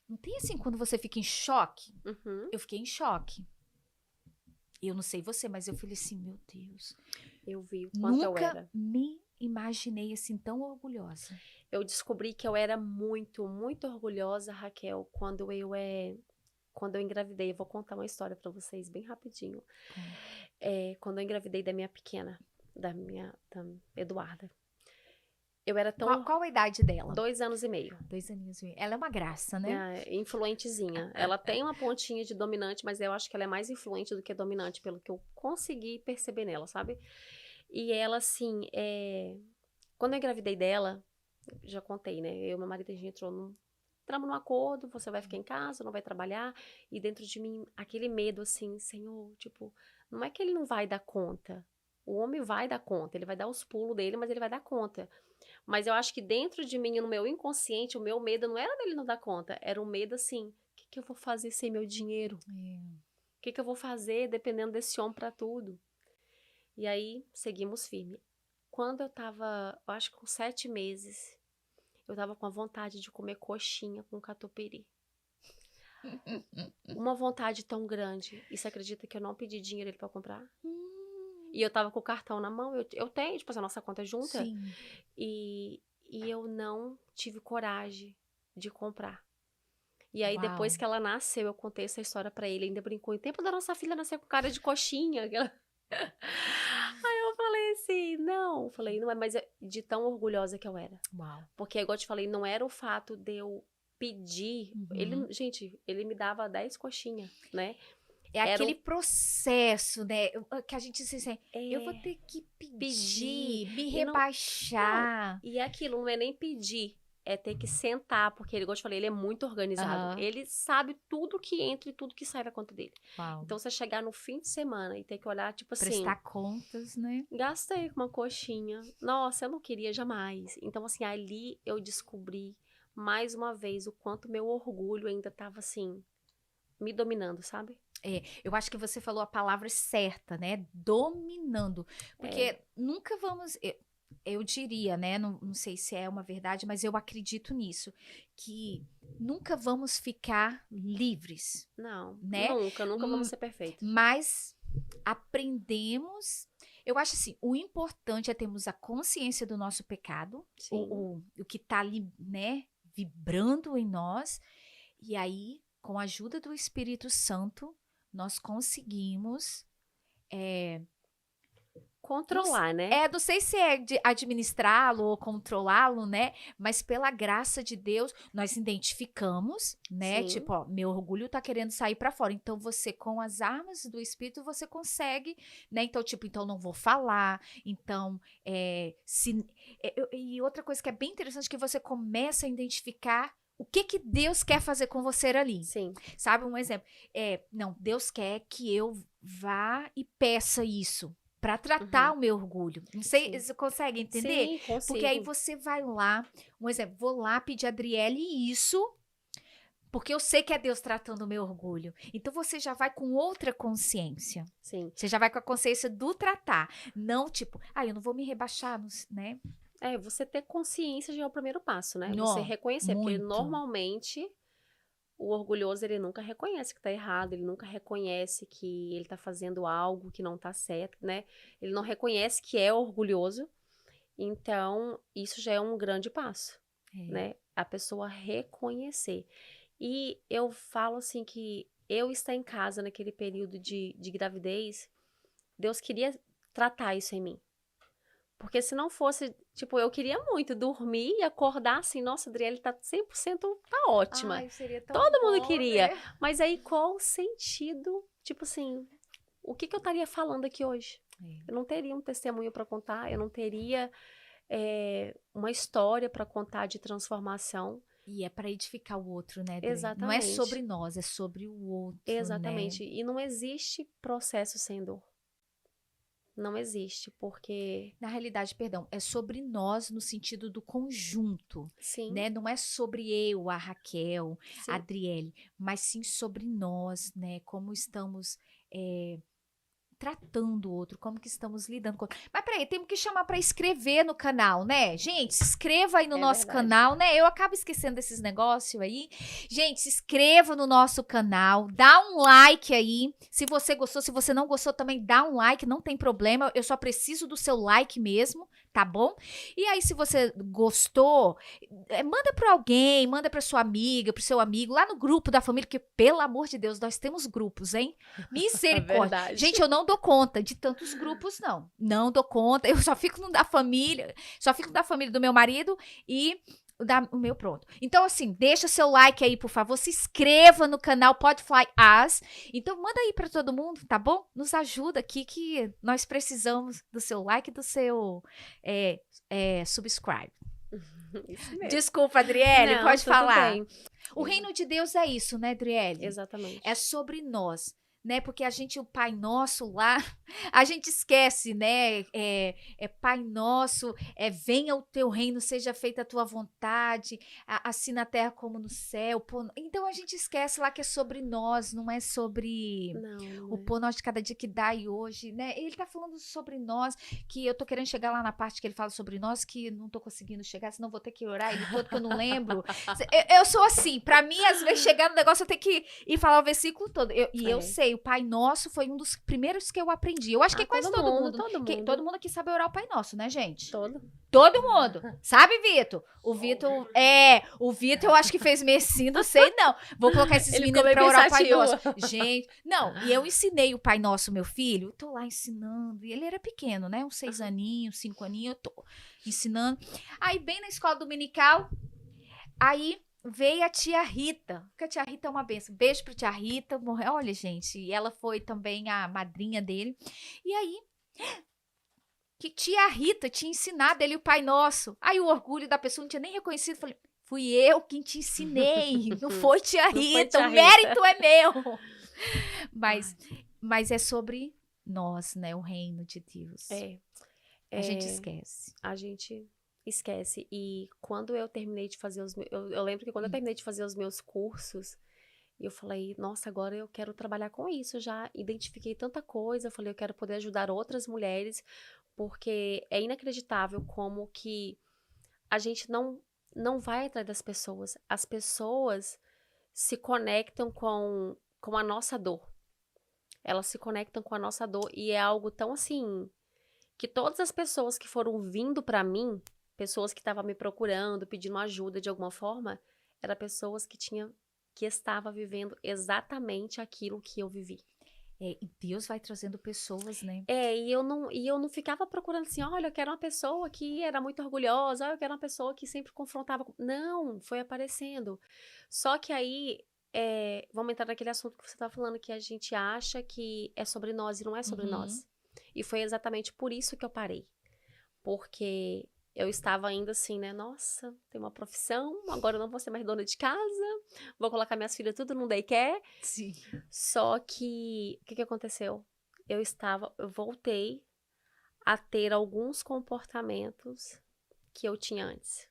não tem assim quando você fica em choque? Uhum. Eu fiquei em choque. Eu não sei você, mas eu falei assim, meu Deus. Eu vi o quanto eu Nunca era. me imaginei assim tão orgulhosa. Eu descobri que eu era muito, muito orgulhosa, Raquel, quando eu engravidei. Eu vou contar uma história pra vocês bem rapidinho. Quando eu engravidei da minha pequena, da Eduarda. Eu era tão... Qual a idade dela? 2 anos e meio. 2 aninhos. Ela é uma graça, né? Influentezinha. Ela tem uma pontinha de dominante, mas eu acho que ela é mais influente do que dominante, pelo que eu consegui perceber nela, sabe? E ela, assim, quando eu engravidei dela, já contei, né? Eu e meu marido, a gente entramos num acordo, você vai ficar em casa, não vai trabalhar, e dentro de mim, aquele medo, assim, Senhor, tipo, não é que ele não vai dar conta, o homem vai dar conta, ele vai dar os pulos dele, mas ele vai dar conta. Mas eu acho que dentro de mim, no meu inconsciente, o meu medo não era dele não dar conta, era um medo assim, o que eu vou fazer sem meu dinheiro? O que eu vou fazer dependendo desse homem pra tudo? E aí, seguimos firme. Quando eu tava, eu acho que com 7 meses, eu tava com a vontade de comer coxinha com catupiry. Uma vontade tão grande. E você acredita que eu não pedi dinheiro pra comprar? E eu tava com o cartão na mão, eu tenho, tipo, a nossa conta junta. Sim. E eu não tive coragem de comprar. E aí, Uau. depois que ela nasceu, eu contei essa história pra ele. Ainda brincou, em tempo da nossa filha nascer com cara de coxinha. Aí eu falei assim, não. Falei, não é, mas de tão orgulhosa que eu era. Uau. Porque, igual eu te falei, não era o fato de eu pedir. Ele me dava 10 coxinhas, né? É aquele processo, né? Que a gente se assim, eu vou ter que pedir, me rebaixar. Não, e aquilo não é nem pedir, é ter que sentar, porque ele, igual eu te falei, ele é muito organizado. Aham. Ele sabe tudo que entra e tudo que sai da conta dele. Uau. Então, você chegar no fim de semana e ter que olhar, tipo assim, Prestar contas, né? gastei com uma coxinha. Nossa, eu não queria jamais. Então, assim, ali eu descobri mais uma vez o quanto meu orgulho ainda tava, assim, me dominando, sabe? Eu acho que você falou a palavra certa, né? Dominando. Porque nunca vamos. Eu diria, né? Não sei se é uma verdade, mas eu acredito nisso. Que nunca vamos ficar livres, Não, né? nunca vamos ser perfeitos. Mas aprendemos. Eu acho assim, o importante é termos a consciência do nosso pecado, Sim. o que tá ali, né, vibrando em nós, e aí, com a ajuda do Espírito Santo, nós conseguimos Controlar, né? não sei se é de administrá-lo ou controlá-lo, né? Mas pela graça de Deus, nós identificamos, né? Sim. Tipo, ó, meu orgulho tá querendo sair pra fora. Então, você, com as armas do Espírito, você consegue, né? Então, tipo, então não vou falar. Então, e outra coisa que é bem interessante, que você começa a identificar o que Deus quer fazer com você ali. Sim. Sabe, um exemplo. Não, Deus quer que eu vá e peça isso. Pra tratar o meu orgulho. Não sei, Sim. você consegue entender? Sim, consigo. Porque aí você vai lá, um exemplo, vou lá pedir a Adriele isso, porque eu sei que é Deus tratando o meu orgulho. Então você já vai com outra consciência. Sim. Você já vai com a consciência do tratar. Não tipo, eu não vou me rebaixar, né? Você ter consciência já é o primeiro passo, né? Não, você reconhecer, porque muito. normalmente o orgulhoso, ele nunca reconhece que tá errado, ele nunca reconhece que ele tá fazendo algo que não tá certo, né? Ele não reconhece que é orgulhoso, então isso já é um grande passo, né? A pessoa reconhecer. E eu falo assim que eu estar em casa naquele período de gravidez, Deus queria tratar isso em mim. Porque se não fosse, tipo, eu queria muito dormir e acordar assim, nossa, Adriele tá 100%, tá ótima. Ai, seria tão Todo mundo bom, queria. né? Mas aí qual o sentido, tipo assim, o que eu estaria falando aqui hoje? Eu não teria um testemunho para contar, eu não teria uma história para contar de transformação. E é para edificar o outro, né, Adri? Exatamente. Não é sobre nós, é sobre o outro, Exatamente. né? E não existe processo sem dor. Não existe, porque... Na realidade, perdão, é sobre nós no sentido do conjunto, Sim. né? Não é sobre eu, a Raquel, Sim. a Adriele, mas sim sobre nós, né? Como estamos tratando o outro, como que estamos lidando com o outro. Mas peraí, temos que chamar para inscrever no canal, né? Gente, se inscreva aí no nosso canal, né? Eu acabo esquecendo desses negócios aí. Gente, se inscreva no nosso canal, dá um like aí. Se você gostou, se você não gostou também, dá um like, não tem problema. Eu só preciso do seu like mesmo, tá bom? E aí, se você gostou, manda para alguém, manda para sua amiga, pro seu amigo, lá no grupo da família, que pelo amor de Deus, nós temos grupos, hein? Misericórdia. Verdade. Gente, eu não dou conta de tantos grupos, não. Não dou conta. Eu só fico no da família, do meu marido e o meu pronto. Então, assim, deixa seu like aí, por favor. Se inscreva no canal Pode Fly As. Então, manda aí pra todo mundo, tá bom? Nos ajuda aqui, que nós precisamos do seu like e do seu subscribe. Isso mesmo. Desculpa, Adriele, Não, pode tudo falar. bem. O reino de Deus é isso, né, Adriele? Exatamente. É sobre nós, né? Porque o Pai Nosso lá, a gente esquece, né? Pai Nosso, venha o teu reino, seja feita a tua vontade, assim na terra como no céu. Então a gente esquece lá que é sobre nós, não é sobre o pão nosso de cada dia que dá e hoje, né? Ele tá falando sobre nós, que eu tô querendo chegar lá na parte que ele fala sobre nós, que não tô conseguindo chegar, senão vou ter que orar ele todo, que eu não lembro. Eu sou assim, pra mim, às vezes, chegar no negócio, eu tenho que ir falar o versículo todo. Eu sei, o Pai Nosso foi um dos primeiros que eu aprendi. Eu acho que quase todo mundo. Todo mundo aqui sabe orar o Pai Nosso, né, gente? Todo mundo. Sabe, Vitor? O Vitor, eu acho que fez medicina, não sei não. Vou colocar esses meninos pra orar o Pai Nosso. Gente, não, e eu ensinei o Pai Nosso, meu filho, tô lá ensinando, e ele era pequeno, né, uns 6 aninhos, 5 aninhos, eu tô ensinando. Aí, bem na escola dominical, aí veio a tia Rita, porque a tia Rita é uma benção. Beijo pra tia Rita, morreu. Olha, gente, e ela foi também a madrinha dele. E aí, que tia Rita tinha ensinado ele o Pai Nosso. Aí o orgulho da pessoa não tinha nem reconhecido. Fui eu quem te ensinei, não foi tia Não foi Rita, tia o Rita. mérito é meu. Mas, Ai, mas é sobre nós, né? O reino de Deus. é, A gente é, esquece. a gente esquece. E quando eu terminei de fazer os meus. Eu lembro que quando eu terminei de fazer os meus cursos, eu falei, nossa, agora eu quero trabalhar com isso. Eu já identifiquei tanta coisa. Eu falei, eu quero poder ajudar outras mulheres, porque é inacreditável como que a gente não vai atrás das pessoas. As pessoas se conectam com a nossa dor. Elas se conectam com a nossa dor e é algo tão assim que todas as pessoas que foram vindo pra mim, pessoas que estavam me procurando, pedindo ajuda de alguma forma, eram pessoas que estavam vivendo exatamente aquilo que eu vivi. É, e Deus vai trazendo pessoas, né? E eu não ficava procurando assim, olha, eu quero uma pessoa que era muito orgulhosa, olha, eu quero uma pessoa que sempre confrontava. Não, foi aparecendo. Só que aí, vamos entrar naquele assunto que você estava falando, que a gente acha que é sobre nós e não é sobre Uhum. nós. E foi exatamente por isso que eu parei. Porque eu estava ainda assim, né? Nossa, tenho uma profissão, agora eu não vou ser mais dona de casa, vou colocar minhas filhas tudo num daycare. Sim. Só que, o que aconteceu? Eu voltei a ter alguns comportamentos que eu tinha antes.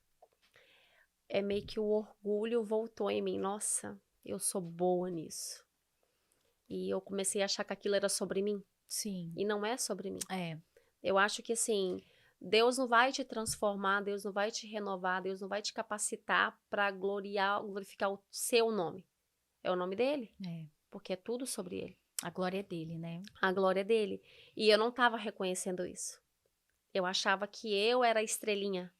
É meio que o orgulho voltou em mim. Nossa, eu sou boa nisso. E eu comecei a achar que aquilo era sobre mim. Sim. E não é sobre mim. É. Eu acho que assim, Deus não vai te transformar, Deus não vai te renovar, Deus não vai te capacitar para glorificar o seu nome. É o nome dele, É. porque é tudo sobre ele. A glória é dele, né? A glória dele. E eu não estava reconhecendo isso. Eu achava que eu era a estrelinha.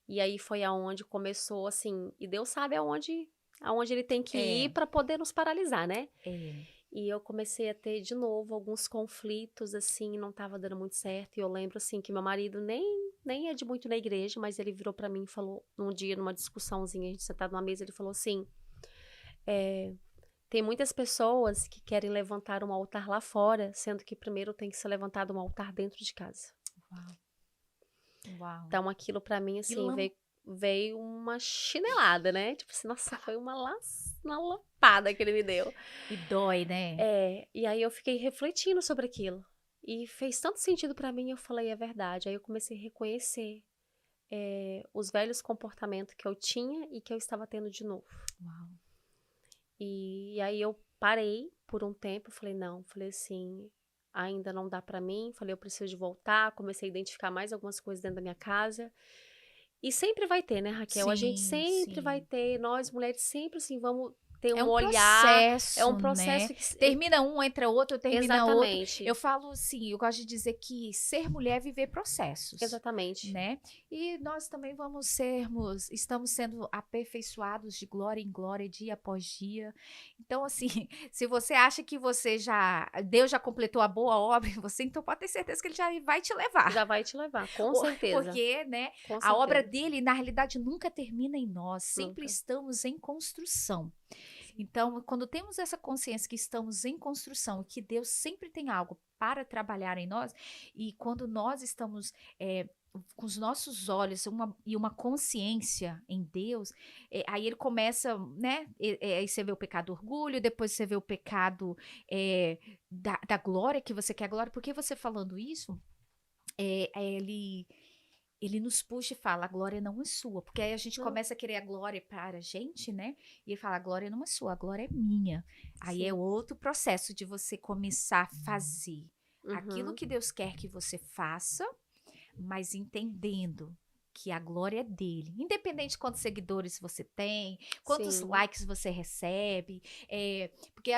E aí foi aonde começou assim, e Deus sabe aonde ele tem que ir para poder nos paralisar, né? É. E eu comecei a ter de novo alguns conflitos assim, não estava dando muito certo. E eu lembro assim que meu marido nem é de muito na igreja, mas ele virou para mim e falou num dia numa discussãozinha, a gente sentado numa mesa, ele falou assim: tem muitas pessoas que querem levantar um altar lá fora, sendo que primeiro tem que ser levantado um altar dentro de casa. Uau. Uau. Então aquilo pra mim, Que assim, veio uma chinelada, né? Tipo assim, nossa, foi uma lapada que ele me deu. E dói, né? E aí eu fiquei refletindo sobre aquilo. E fez tanto sentido pra mim, eu falei, é verdade. Aí eu comecei a reconhecer os velhos comportamentos que eu tinha e que eu estava tendo de novo. Uau. E aí eu parei por um tempo, falei, não, falei assim, ainda não dá pra mim, falei, eu preciso de voltar, comecei a identificar mais algumas coisas dentro da minha casa. E sempre vai ter, né, Raquel? A gente Sim, sempre vai sim. ter, nós mulheres sempre assim vamos ter É um um olhar, é um processo, né? processo que Termina um, entra outro, termina outro. Eu exatamente, falo assim, eu gosto de dizer que ser mulher é viver processos, exatamente. né? E nós também estamos sendo aperfeiçoados de glória em glória, dia após dia. Então, assim, se você acha que Deus já completou a boa obra em você, então pode ter certeza que ele já vai te levar. Já vai te levar, com certeza, Porque, né, com a obra certeza. dele, na realidade, nunca termina em nós, sempre Nunca. estamos em construção. Então, quando temos essa consciência que estamos em construção, que Deus sempre tem algo para trabalhar em nós, e quando nós estamos com os nossos olhos e uma consciência em Deus, aí ele começa, né? Aí você vê o pecado do orgulho, depois você vê o pecado da glória, que você quer glória. Porque você falando isso, ele nos puxa e fala, a glória não é sua. Porque aí a gente Não, começa a querer a glória para a gente, né? E ele fala, a glória não é sua, a glória é minha. Aí é sim. outro processo de você começar a fazer aquilo Uhum. que Deus quer que você faça, mas entendendo que a glória é dele. Independente de quantos seguidores você tem, quantos Sim. likes você recebe. Porque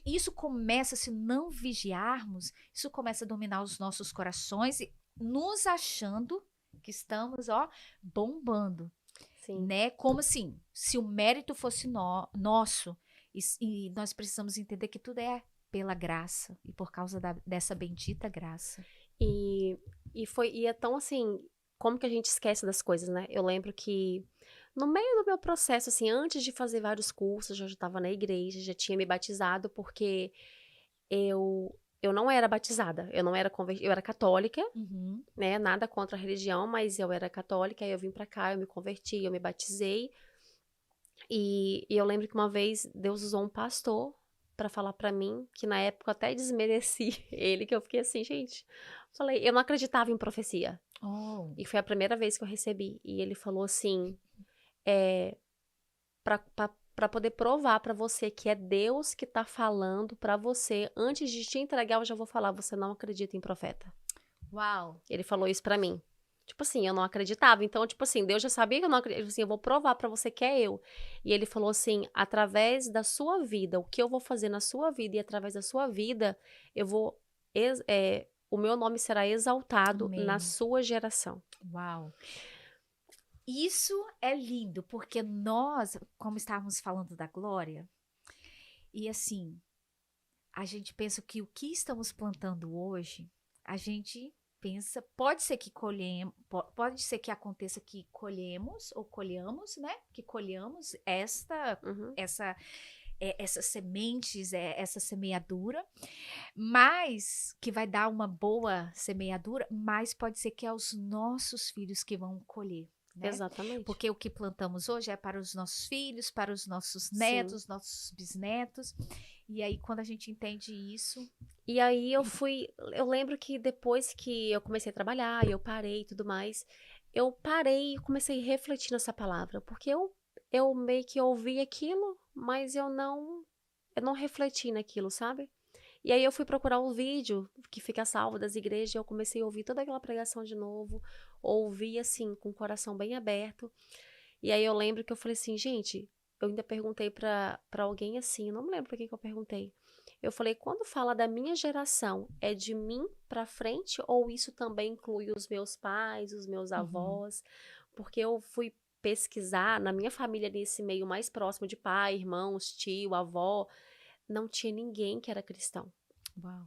isso começa, se não vigiarmos, isso começa a dominar os nossos corações e nos achando que estamos, ó, bombando, Sim. né? Como assim, se o mérito fosse nosso, e nós precisamos entender que tudo é pela graça e por causa dessa bendita graça. E é tão assim, como que a gente esquece das coisas, né? Eu lembro que no meio do meu processo, assim, antes de fazer vários cursos, eu já estava na igreja, já tinha me batizado, porque eu não era batizada, eu não era convertida, eu era católica, né? Nada contra a religião, mas eu era católica, aí eu vim pra cá, eu me converti, eu me batizei, E eu lembro que uma vez Deus usou um pastor pra falar pra mim, que na época eu até desmereci ele, que eu fiquei assim, gente, falei, eu não acreditava em profecia. Oh, E foi a primeira vez que eu recebi. E ele falou assim, é, pra poder provar pra você que é Deus que tá falando pra você, antes de te entregar, eu já vou falar, você não acredita em profeta. uau. Ele falou isso pra mim. Tipo assim, eu não acreditava. Então, tipo assim, Deus já sabia que eu não acreditava. Ele falou assim, eu vou provar pra você que é eu. E ele falou assim, através da sua vida, o que eu vou fazer na sua vida e através da sua vida, eu vou... o meu nome será exaltado na Amém. sua geração. Uau. Isso é lindo, porque nós, como estávamos falando da glória, e assim, a gente pensa que o que estamos plantando hoje, a gente pensa, pode ser que colhemos, pode ser que aconteça que colhemos ou colhamos, né? Que colhamos Uhum. essas sementes, essa semeadura, mas que vai dar uma boa semeadura, mas pode ser que é os nossos filhos que vão colher. Né? Exatamente. Porque o que plantamos hoje é para os nossos filhos, para os nossos Sim. netos, nossos bisnetos. E aí, quando a gente entende isso. E aí eu lembro que depois que eu comecei a trabalhar, e eu parei e tudo mais, eu parei e comecei a refletir nessa palavra, porque eu meio que ouvi aquilo, mas eu não refleti naquilo, sabe? E aí eu fui procurar um vídeo que fica salvo das igrejas, e eu comecei a ouvir toda aquela pregação de novo, ouvi assim, com o coração bem aberto. E aí eu lembro que eu falei assim, gente, eu ainda perguntei pra alguém assim, eu não me lembro pra quem que eu perguntei. Eu falei, quando fala da minha geração, é de mim pra frente ou isso também inclui os meus pais, os meus avós? Porque eu fui pesquisar na minha família, nesse meio mais próximo de pai, irmãos, tio, avó, não tinha ninguém que era cristão. Uau.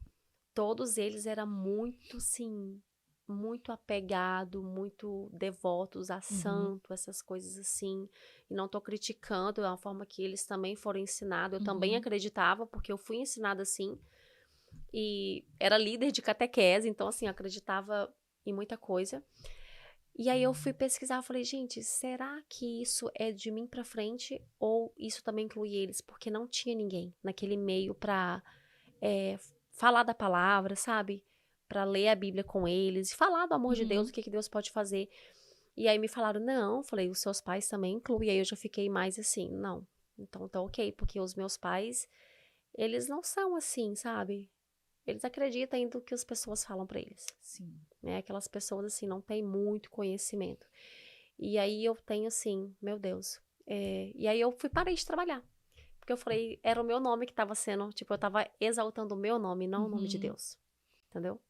Todos eles eram muito, sim, muito apegado, muito devotos a santo, essas coisas assim. E não tô criticando, é uma forma que eles também foram ensinados. Eu também acreditava, porque eu fui ensinada assim. E era líder de catequese, então assim, eu acreditava em muita coisa. E aí eu fui pesquisar, falei, gente, será que isso é de mim pra frente ou isso também inclui eles? Porque não tinha ninguém naquele meio pra falar da palavra, sabe? Pra ler a Bíblia com eles, falar do amor de Deus, o que Deus pode fazer. E aí me falaram, não, falei, os seus pais também incluem. E aí eu já fiquei mais assim, não, então tá ok, porque os meus pais, eles não são assim, sabe? Eles acreditam em do que as pessoas falam pra eles. Sim. Né? Aquelas pessoas, assim, não têm muito conhecimento. E aí eu tenho, assim, meu Deus. E aí eu parei de trabalhar. Porque eu falei, era o meu nome que tava sendo, tipo, eu tava exaltando o meu nome, não o nome de Deus. Entendeu?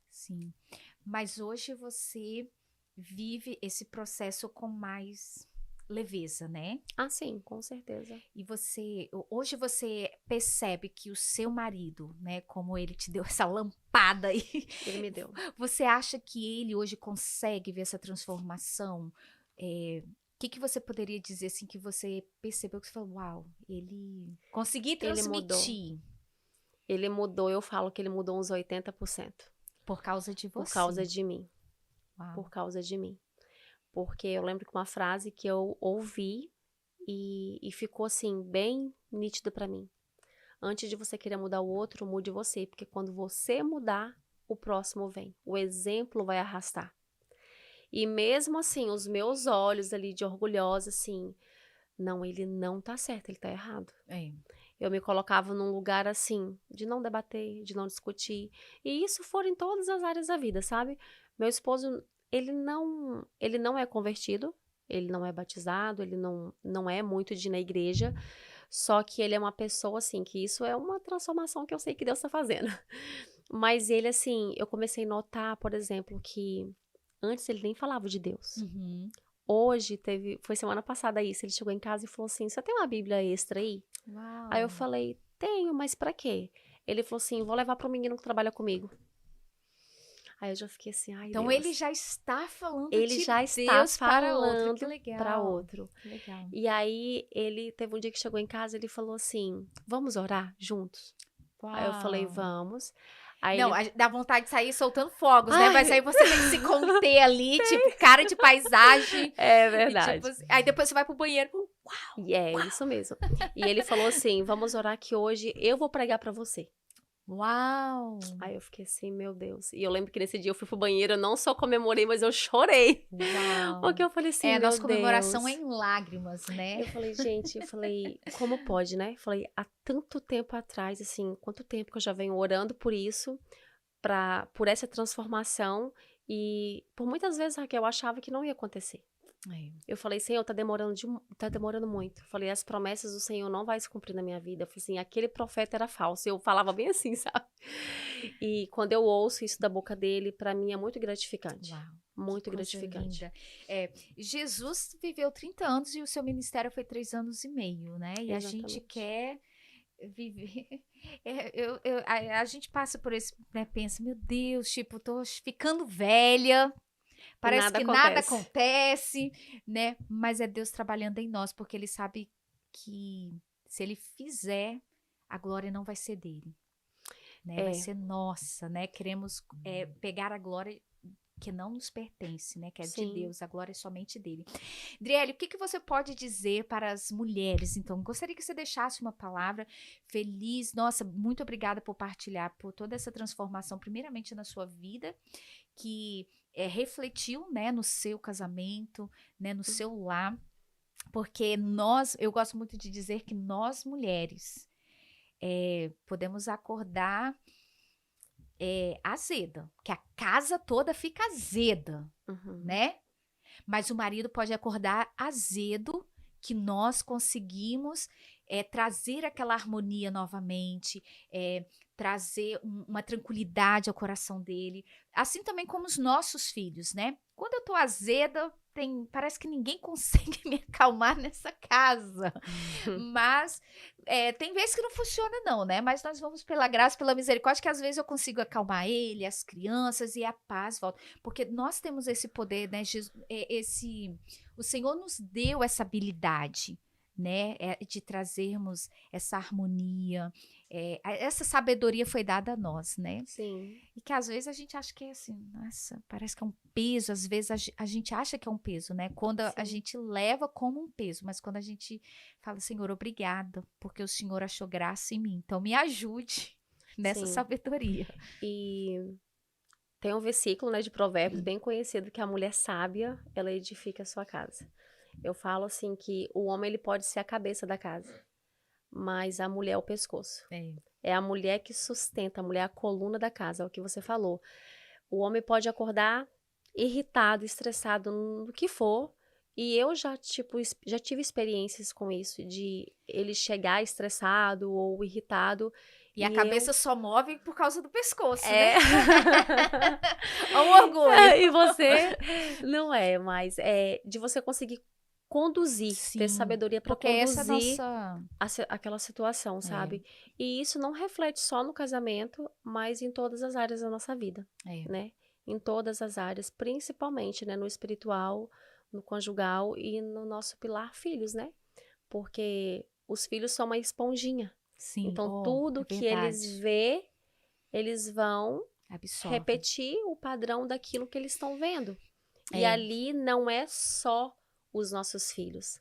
Sim. Mas hoje você vive esse processo com mais leveza, né? Ah, sim, com certeza. E hoje você percebe que o seu marido, né, como ele te deu essa lampada aí, Ele me deu. você acha que ele hoje consegue ver essa transformação? O que você poderia dizer assim que você percebeu que você falou, uau, ele consegui transmitir? Ele mudou, eu falo que ele mudou uns 80%. Por causa de você. Por causa de mim. Uau. Por causa de mim. Porque eu lembro que uma frase que eu ouvi e ficou assim, bem nítido pra mim. Antes de você querer mudar o outro, mude você. Porque quando você mudar, o próximo vem. O exemplo vai arrastar. E mesmo assim, os meus olhos ali de orgulhosa, assim, não, ele não tá certo, ele tá errado. Eu me colocava num lugar assim, de não debater, de não discutir. E isso foram em todas as áreas da vida, sabe? Meu esposo, ele não é convertido, ele não é batizado, ele não é muito de ir na igreja. Só que ele é uma pessoa, assim, que isso é uma transformação que eu sei que Deus tá fazendo. Mas ele, assim, eu comecei a notar, por exemplo, que antes ele nem falava de Deus. Hoje, foi semana passada isso, ele chegou em casa e falou assim, você tem uma Bíblia extra aí? Uau. Aí eu falei, tenho, mas pra quê? Ele falou assim, vou levar pro menino que trabalha comigo. Aí eu já fiquei assim, ai então Deus. Ele já está falando ele de já Deus está para falando outro. Que legal. para outro. Que legal. E aí ele teve um dia que chegou em casa, ele falou assim, vamos orar juntos? Uau. Aí eu falei, vamos. Aí não, dá vontade de sair soltando fogos, né? Mas aí você tem que se conter ali, tipo, cara de paisagem. É verdade. E, tipo, aí depois você vai pro banheiro. E é isso mesmo. E ele falou assim, vamos orar que hoje eu vou pregar pra você. Uau! Aí eu fiquei assim, meu Deus. E eu lembro que nesse dia eu fui pro banheiro, eu não só comemorei, mas eu chorei. Uau! Porque eu falei assim, É, a meu nossa comemoração Deus. é em lágrimas, né? Eu falei, gente, como pode, né? Falei, há tanto tempo atrás, assim, quanto tempo que eu já venho orando por isso, por essa transformação. E por muitas vezes, Raquel, eu achava que não ia acontecer. É. Eu falei, Senhor, tá demorando muito. Eu falei, as promessas do Senhor não vai se cumprir na minha vida. Eu falei assim, aquele profeta era falso. Eu falava bem assim, sabe? E quando eu ouço isso da boca dele, pra mim é muito gratificante. Uau! Muito Que coisa gratificante. linda. É, Jesus viveu 30 anos e o seu ministério foi 3 anos e meio, né? E a gente Exatamente. quer viver. A gente passa por esse, né? Pensa, meu Deus, tipo, tô ficando velha. E Parece nada que nada acontece. acontece, né? Mas é Deus trabalhando em nós, porque Ele sabe que se Ele fizer, a glória não vai ser dele, né? Vai É, ser nossa, né? Queremos pegar a glória que não nos pertence, né? Que é de sim. Deus, a glória é somente dele. Driele, o que você pode dizer para as mulheres, então? Gostaria que você deixasse uma palavra feliz. Nossa, muito obrigada por partilhar, por toda essa transformação, primeiramente na sua vida, que refletiu, né, no seu casamento, né, no seu lar, porque eu gosto muito de dizer que nós mulheres podemos acordar azeda, que a casa toda fica azeda, Uhum. né? Mas o marido pode acordar azedo, que nós conseguimos trazer aquela harmonia novamente, trazer uma tranquilidade ao coração dele, assim também como os nossos filhos, né? Quando eu tô azeda, parece que ninguém consegue me acalmar nessa casa. Mas tem vezes que não funciona não, né? Mas nós vamos pela graça, pela misericórdia, que às vezes eu consigo acalmar ele, as crianças, e a paz volta. Porque nós temos esse poder, né? O Senhor nos deu essa habilidade, né? De trazermos essa harmonia. Essa sabedoria foi dada a nós, né? Sim. E que às vezes a gente acha que é assim, nossa, parece que é um peso, às vezes a gente acha que é um peso, né? Quando a Sim. gente leva como um peso, mas quando a gente fala, Senhor, obrigada, porque o Senhor achou graça em mim, então me ajude nessa Sim. sabedoria. E tem um versículo, né, de Provérbios bem conhecido, que a mulher sábia, ela edifica a sua casa. Eu falo assim que o homem ele pode ser a cabeça da casa, mas a mulher é o pescoço. É a mulher que sustenta, a mulher é a coluna da casa, é o que você falou. O homem pode acordar irritado, estressado, no que for, e eu já tive experiências com isso, de ele chegar estressado ou irritado, E a cabeça só move por causa do pescoço, né? é. Olha o orgulho. E você não é, mas é de você conseguir conduzir, ter Sim, pra porque essa é a conduzir nossa... aquela situação, sabe? E isso não reflete só no casamento, mas em todas as áreas da nossa vida, né? Em todas as áreas, principalmente, né, no espiritual, no conjugal e no nosso pilar filhos, né? Porque os filhos são uma esponjinha. Sim, Então, tudo que eles vê, eles vão repetir o padrão daquilo que eles estão vendo. E ali não é só os nossos filhos.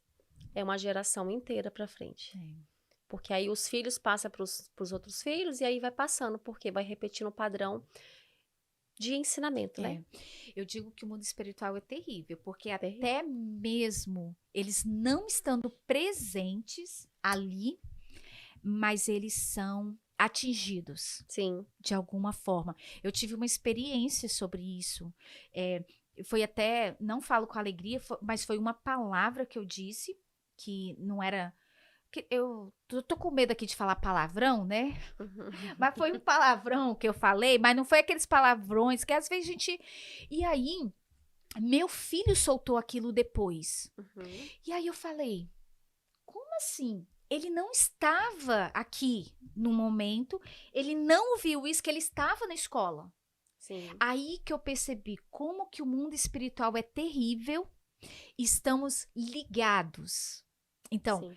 É uma geração inteira para frente. Porque aí os filhos passam para os outros filhos e aí vai passando, porque vai repetindo o padrão de ensinamento, né? Eu digo que o mundo espiritual é terrível, porque até mesmo eles não estando presentes ali, mas eles são atingidos. Sim. De alguma forma. Eu tive uma experiência sobre isso. Foi até, não falo com alegria, mas foi uma palavra que eu disse, que não era... Eu tô com medo aqui de falar palavrão, né? Mas foi um palavrão que eu falei, mas não foi aqueles palavrões que às vezes a gente... E aí, meu filho soltou aquilo depois. E aí eu falei, como assim? Ele não estava aqui no momento, ele não ouviu isso, que ele estava na escola. Sim. Aí que eu percebi como que o mundo espiritual é terrível, estamos ligados. Então,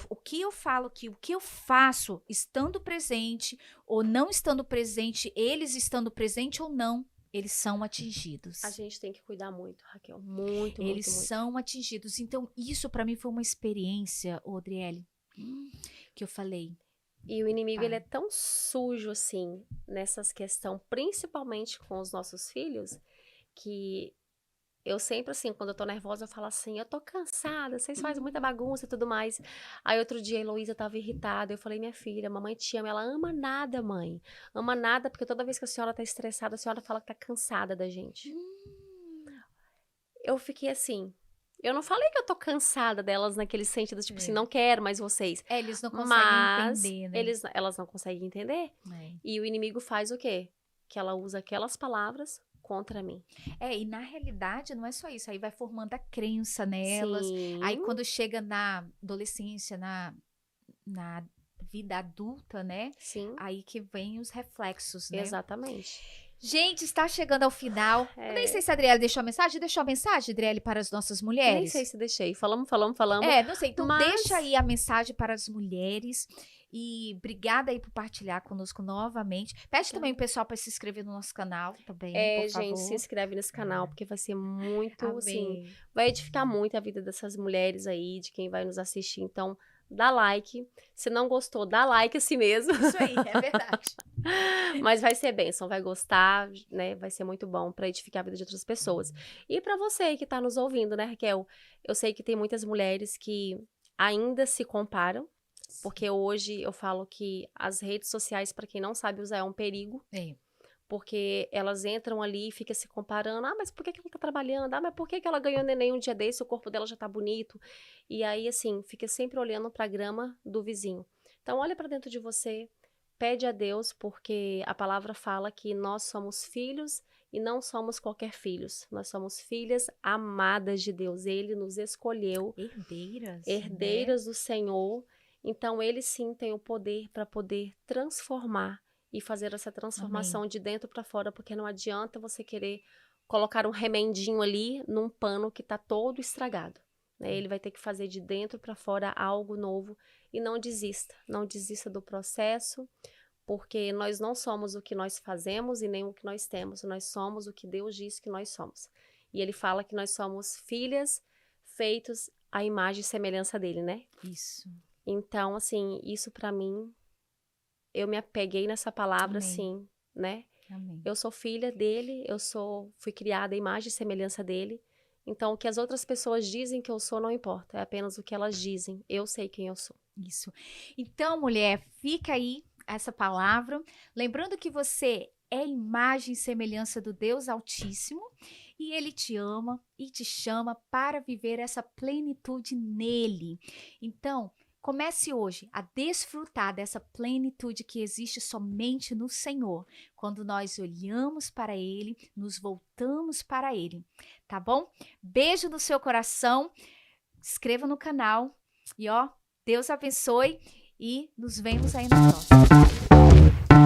o que eu falo aqui, o que eu faço estando presente ou não estando presente, eles estando presente ou não, Eles são atingidos. A gente tem que cuidar muito, Raquel. Muito, Eles muito, muito. são atingidos. Então, isso pra mim foi uma experiência, Odriele, que eu falei. E o inimigo, Tá. ele é tão sujo, assim, nessas questões, principalmente com os nossos filhos, que eu sempre, assim, quando eu tô nervosa, eu falo assim, eu tô cansada, vocês fazem muita bagunça e tudo mais. Aí outro dia a Heloísa tava irritada, eu falei, minha filha, mamãe te ama. Ela ama nada, mãe. Ama nada, porque toda vez que a senhora tá estressada, a senhora fala que tá cansada da gente. Eu fiquei assim, eu não falei que eu tô cansada delas naquele sentido, tipo assim, não quero mais vocês. Eles não conseguem Mas entender, né? elas não conseguem entender. E o inimigo faz o quê? Que ela usa aquelas palavras contra mim. E na realidade não é só isso. Aí vai formando a crença nelas. Sim. Aí quando chega na adolescência, na vida adulta, né? Sim. Aí que vem os reflexos, né? Exatamente. Gente, está chegando ao final. Eu nem sei se a Adriele deixou a mensagem. Deixou a mensagem, Adriele, para as nossas mulheres? Nem sei se deixei. Falamos. Não sei. Então mas... deixa aí a mensagem para as mulheres. E obrigada aí por partilhar conosco novamente. Pede também o pessoal para se inscrever no nosso canal também, por favor. Gente, se inscreve nesse canal, porque vai ser muito, Amém. assim, vai edificar muito a vida dessas mulheres aí, de quem vai nos assistir. Então, dá like. Se não gostou, dá like assim mesmo. Isso aí, é verdade. Mas vai ser bênção, vai gostar, né? Vai ser muito bom para edificar a vida de outras pessoas. E para você que tá nos ouvindo, né, Raquel? Eu sei que tem muitas mulheres que ainda se comparam, porque hoje eu falo que as redes sociais, para quem não sabe usar, é um perigo. Porque elas entram ali e ficam se comparando. Ah, mas por que ela tá trabalhando? Ah, mas por que ela ganhou neném um dia desse? O corpo dela já tá bonito. E aí, assim, fica sempre olhando pra grama do vizinho. Então, olha pra dentro de você, pede a Deus, porque a palavra fala que nós somos filhos e não somos qualquer filhos. Nós somos filhas amadas de Deus. Ele nos escolheu. Herdeiras do Senhor. Então, ele sim tem o poder para poder transformar e fazer essa transformação de dentro para fora, porque não adianta você querer colocar um remendinho ali num pano que tá todo estragado, né? Ele vai ter que fazer de dentro para fora algo novo e não desista do processo, porque nós não somos o que nós fazemos e nem o que nós temos, nós somos o que Deus diz que nós somos. E ele fala que nós somos filhas feitos à imagem e semelhança dele, né? Isso. Então, assim, isso para mim, eu me apeguei nessa palavra, assim, né? Amém. Eu sou filha dele, fui criada à imagem e semelhança dele. Então, o que as outras pessoas dizem que eu sou não importa, é apenas o que elas dizem. Eu sei quem eu sou. Isso. Então, mulher, fica aí essa palavra. Lembrando que você é imagem e semelhança do Deus Altíssimo e Ele te ama e te chama para viver essa plenitude nele. Então, comece hoje a desfrutar dessa plenitude que existe somente no Senhor. Quando nós olhamos para Ele, nos voltamos para Ele. Tá bom? Beijo no seu coração. Inscreva no canal. E Deus abençoe. E nos vemos aí na próxima.